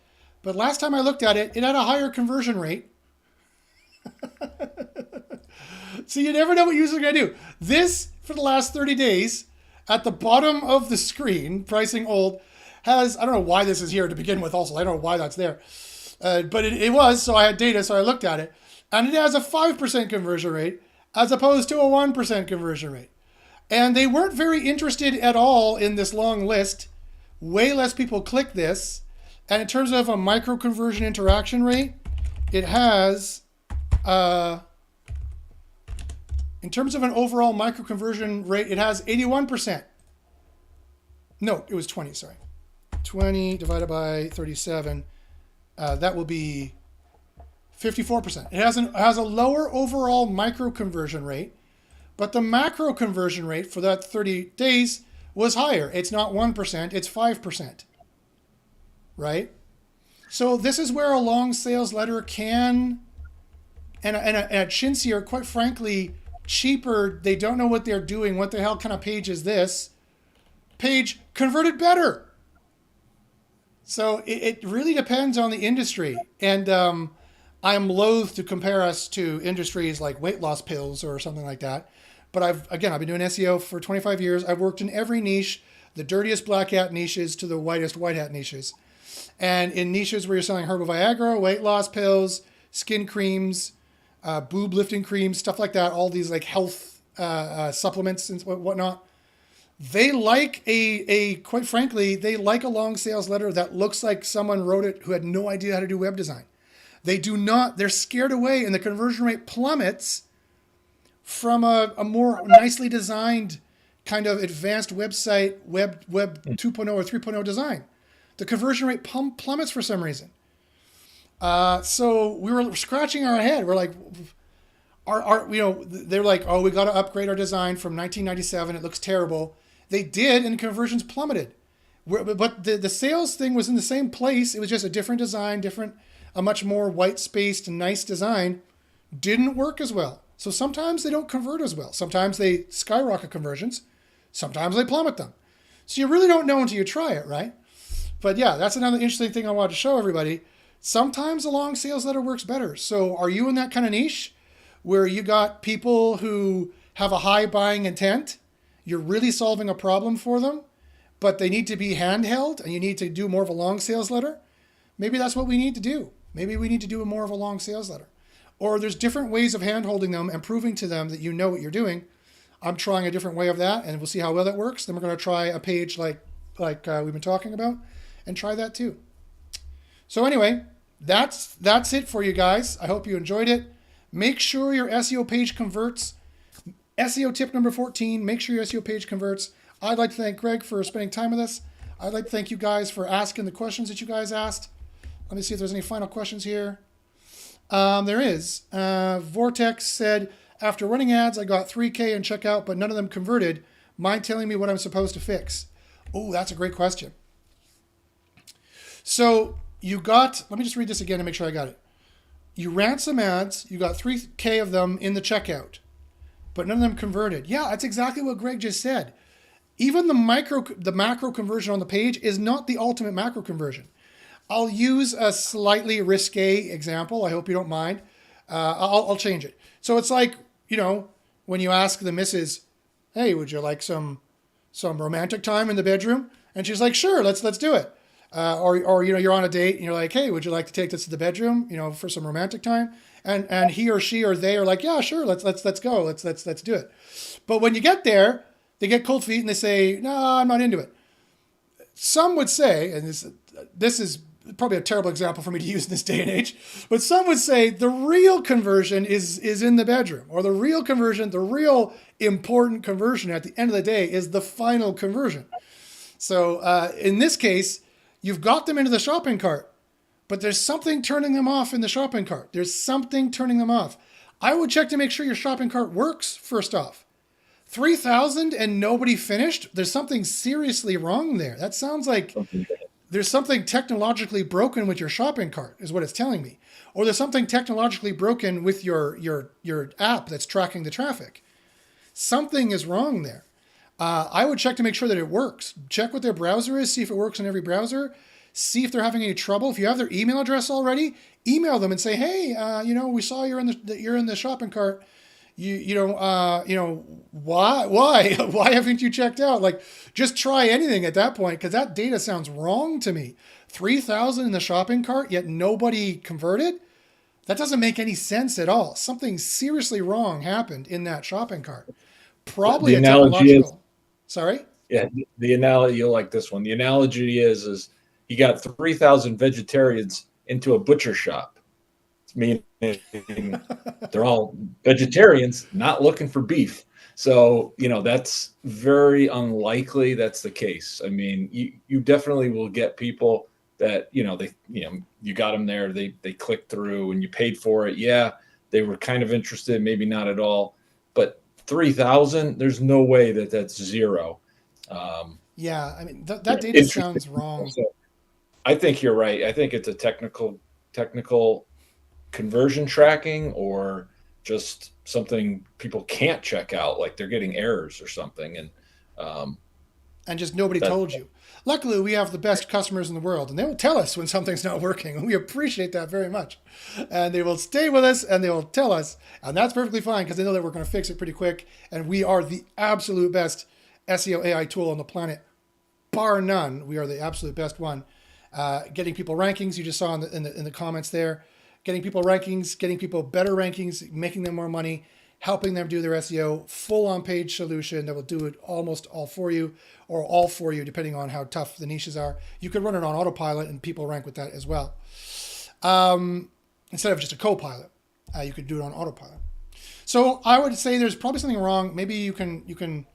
But last time I looked at it, it had a higher conversion rate. So you never know what users are going to do. This, for the last 30 days, at the bottom of the screen, pricing old, has, I don't know why this is here to begin with also. I don't know why that's there. But it was, so I had data, so I looked at it. And it has a 5% conversion rate as opposed to a 1% conversion rate. And they weren't very interested at all in this long list. Way less people click this. And in terms of a micro conversion interaction rate, it has, in terms of an overall micro conversion rate, it has 81%. No, it was 20, sorry. 20 divided by 37, that will be 54%. It has a lower overall micro conversion rate, but the macro conversion rate for that 30 days was higher. It's not 1%, it's 5%. Right? So this is where a long sales letter can, and a chintzy are quite frankly cheaper. They don't know what they're doing. What the hell kind of page is this? Page converted better. So it really depends on the industry. And I'm loath to compare us to industries like weight loss pills or something like that. But I've been doing SEO for 25 years. I've worked in every niche, the dirtiest black hat niches to the whitest white hat niches. And in niches where you're selling herbal Viagra, weight loss pills, skin creams, boob lifting creams, stuff like that, all these like health supplements and whatnot, they like quite frankly, they like a long sales letter that looks like someone wrote it who had no idea how to do web design. They're scared away, and the conversion rate plummets from a more nicely designed kind of advanced website, web 2.0 or 3.0 design. The conversion rate plummets for some reason. So we were scratching our head. We're like, they're like, oh, we got to upgrade our design from 1997. It looks terrible. They did, and conversions plummeted. But the sales thing was in the same place. It was just a different design, a much more white-spaced, nice design. Didn't work as well. So sometimes they don't convert as well. Sometimes they skyrocket conversions. Sometimes they plummet them. So you really don't know until you try it, right? But yeah, that's another interesting thing I wanted to show everybody. Sometimes a long sales letter works better. So are you in that kind of niche where you got people who have a high buying intent? You're really solving a problem for them, but they need to be handheld and you need to do more of a long sales letter? Maybe that's what we need to do. Maybe we need to do more of a long sales letter. Or there's different ways of handholding them and proving to them that you know what you're doing. I'm trying a different way of that, and we'll see how well that works. Then we're going to try a page like we've been talking about and try that too. So anyway, that's it for you guys. I hope you enjoyed it. Make sure your SEO page converts. SEO tip number 14, make sure your SEO page converts. I'd like to thank Greg for spending time with us. I'd like to thank you guys for asking the questions that you guys asked. Let me see if there's any final questions here. There is. Vortex said, after running ads, I got 3K in checkout, but none of them converted. Mind telling me what I'm supposed to fix? Oh, that's a great question. So let me just read this again to make sure I got it. You ran some ads, you got 3K of them in the checkout, but none of them converted. Yeah, that's exactly what Greg just said. Even the macro conversion on the page is not the ultimate macro conversion. I'll use a slightly risque example. I hope you don't mind. I'll change it. So it's like, when you ask the missus, hey, would you like some romantic time in the bedroom? And she's like, sure, let's do it. Or you're on a date and you're like, hey, would you like to take this to the bedroom, for some romantic time? And he or she or they are like, yeah, sure, let's go, let's do it. But when you get there, they get cold feet and they say, no, I'm not into it. Some would say, and this is probably a terrible example for me to use in this day and age, but some would say the real conversion is in the bedroom, or the real conversion, the real important conversion at the end of the day is the final conversion. So in this case, You've got them into the shopping cart, but there's something turning them off in the shopping cart. There's something turning them off. I would check to make sure your shopping cart works first off. 3,000 and nobody finished? There's something seriously wrong there. That sounds like there's something technologically broken with your shopping cart, is what it's telling me. Or there's something technologically broken with your app that's tracking the traffic. Something is wrong there. I would check to make sure that it works. Check what their browser is, see if it works in every browser. See if they're having any trouble. If you have their email address already, email them and say, "Hey, we saw you're in the shopping cart. Why why haven't you checked out?" Like, just try anything at that point, because that data sounds wrong to me. 3,000 in the shopping cart, yet nobody converted. That doesn't make any sense at all. Something seriously wrong happened in that shopping cart. Probably a technological. Sorry. Yeah, the analogy, you'll like this one. The analogy is you got 3,000 vegetarians into a butcher shop. Meaning they're all vegetarians, not looking for beef. So, that's very unlikely that's the case. I mean, you definitely will get people that, you got them there, they clicked through and you paid for it. Yeah, they were kind of interested, maybe not at all. But 3,000, there's no way that's zero. Yeah, I mean, that data sounds wrong. So I think you're right. I think it's a technical conversion tracking, or just something people can't check out, like they're getting errors or something, and just nobody told you. Luckily, we have the best customers in the world, and they will tell us when something's not working, and we appreciate that very much. And they will stay with us, and they will tell us, and that's perfectly fine, because they know that we're going to fix it pretty quick, and we are the absolute best SEO AI tool on the planet, bar none. We are the absolute best one. Getting people rankings, you just saw in the comments there. Getting people rankings, getting people better rankings, making them more money, helping them do their SEO, full on-page solution that will do it almost all for you, or all for you, depending on how tough the niches are. You could run it on autopilot, and people rank with that as well. Instead of just a co-pilot, you could do it on autopilot. So I would say there's probably something wrong. Maybe you can.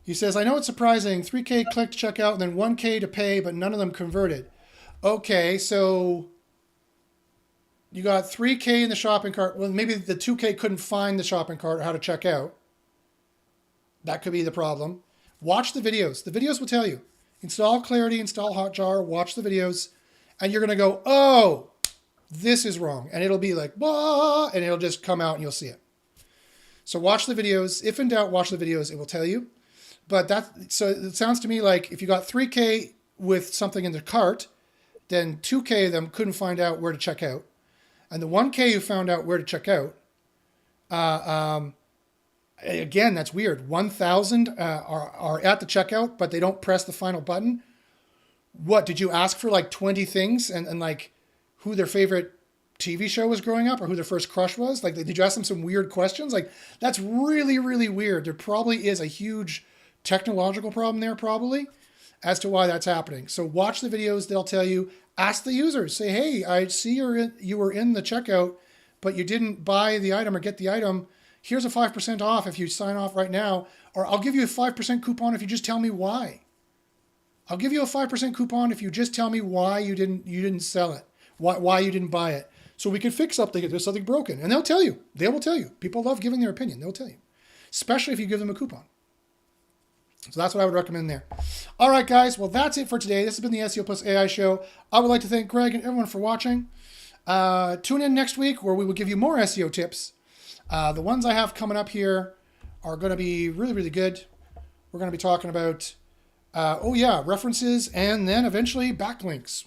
He says, "I know it's surprising. 3K clicked checkout, and then 1K to pay, but none of them converted." Okay, so you got 3K in the shopping cart. Well, maybe the 2K couldn't find the shopping cart or how to check out. That could be the problem. Watch the videos. The videos will tell you. Install Clarity, install Hotjar, watch the videos, and you're going to go, "Oh, this is wrong." And it'll be like, "Wah," and it'll just come out and you'll see it. So watch the videos. If in doubt, watch the videos. It will tell you. So it sounds to me like if you got 3K with something in the cart, then 2K of them couldn't find out where to check out. And the 1K who found out where to check out, again, that's weird. 1,000 are at the checkout, but they don't press the final button. What, did you ask for like 20 things and like who their favorite TV show was growing up, or who their first crush was? Like, did you ask them some weird questions? Like, that's really, really weird. There probably is a huge technological problem there, probably, as to why that's happening. So watch the videos. They'll tell you. Ask the users. Say, "Hey, I see you were in the checkout, but you didn't buy the item or get the item. Here's a 5% off if you sign off right now, or I'll give you a 5% coupon if you just tell me why. I'll give you a 5% coupon if you just tell me why you didn't sell it, why you didn't buy it, so we can fix something if there's something broken." And they'll tell you. They will tell you. People love giving their opinion. They'll tell you, especially if you give them a coupon. So that's what I would recommend there. All right, guys. Well, that's it for today. This has been the SEO Plus AI show. I would like to thank Greg and everyone for watching. Tune in next week where we will give you more SEO tips. The ones I have coming up here are going to be really, really good. We're going to be talking about, references, and then eventually backlinks.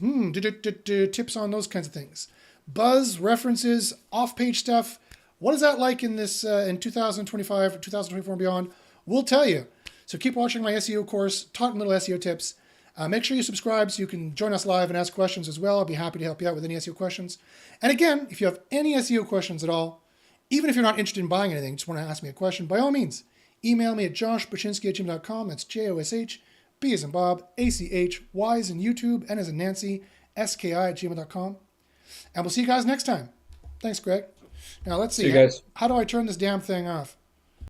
Tips on those kinds of things. Buzz, references, off-page stuff. What is that like in this in 2025 or 2024 and beyond? We'll tell you. So keep watching my SEO course, talking little SEO tips. Make sure you subscribe so you can join us live and ask questions as well. I'll be happy to help you out with any SEO questions. And again, if you have any SEO questions at all, even if you're not interested in buying anything, just want to ask me a question, by all means, email me at joshbachynski@gmail.com. That's JOSH, B as in Bob, ACH, Y as in YouTube, N as in Nancy, SKI@gmail.com. And we'll see you guys next time. Thanks, Greg. Now let's see. See you guys. How do I turn this damn thing off?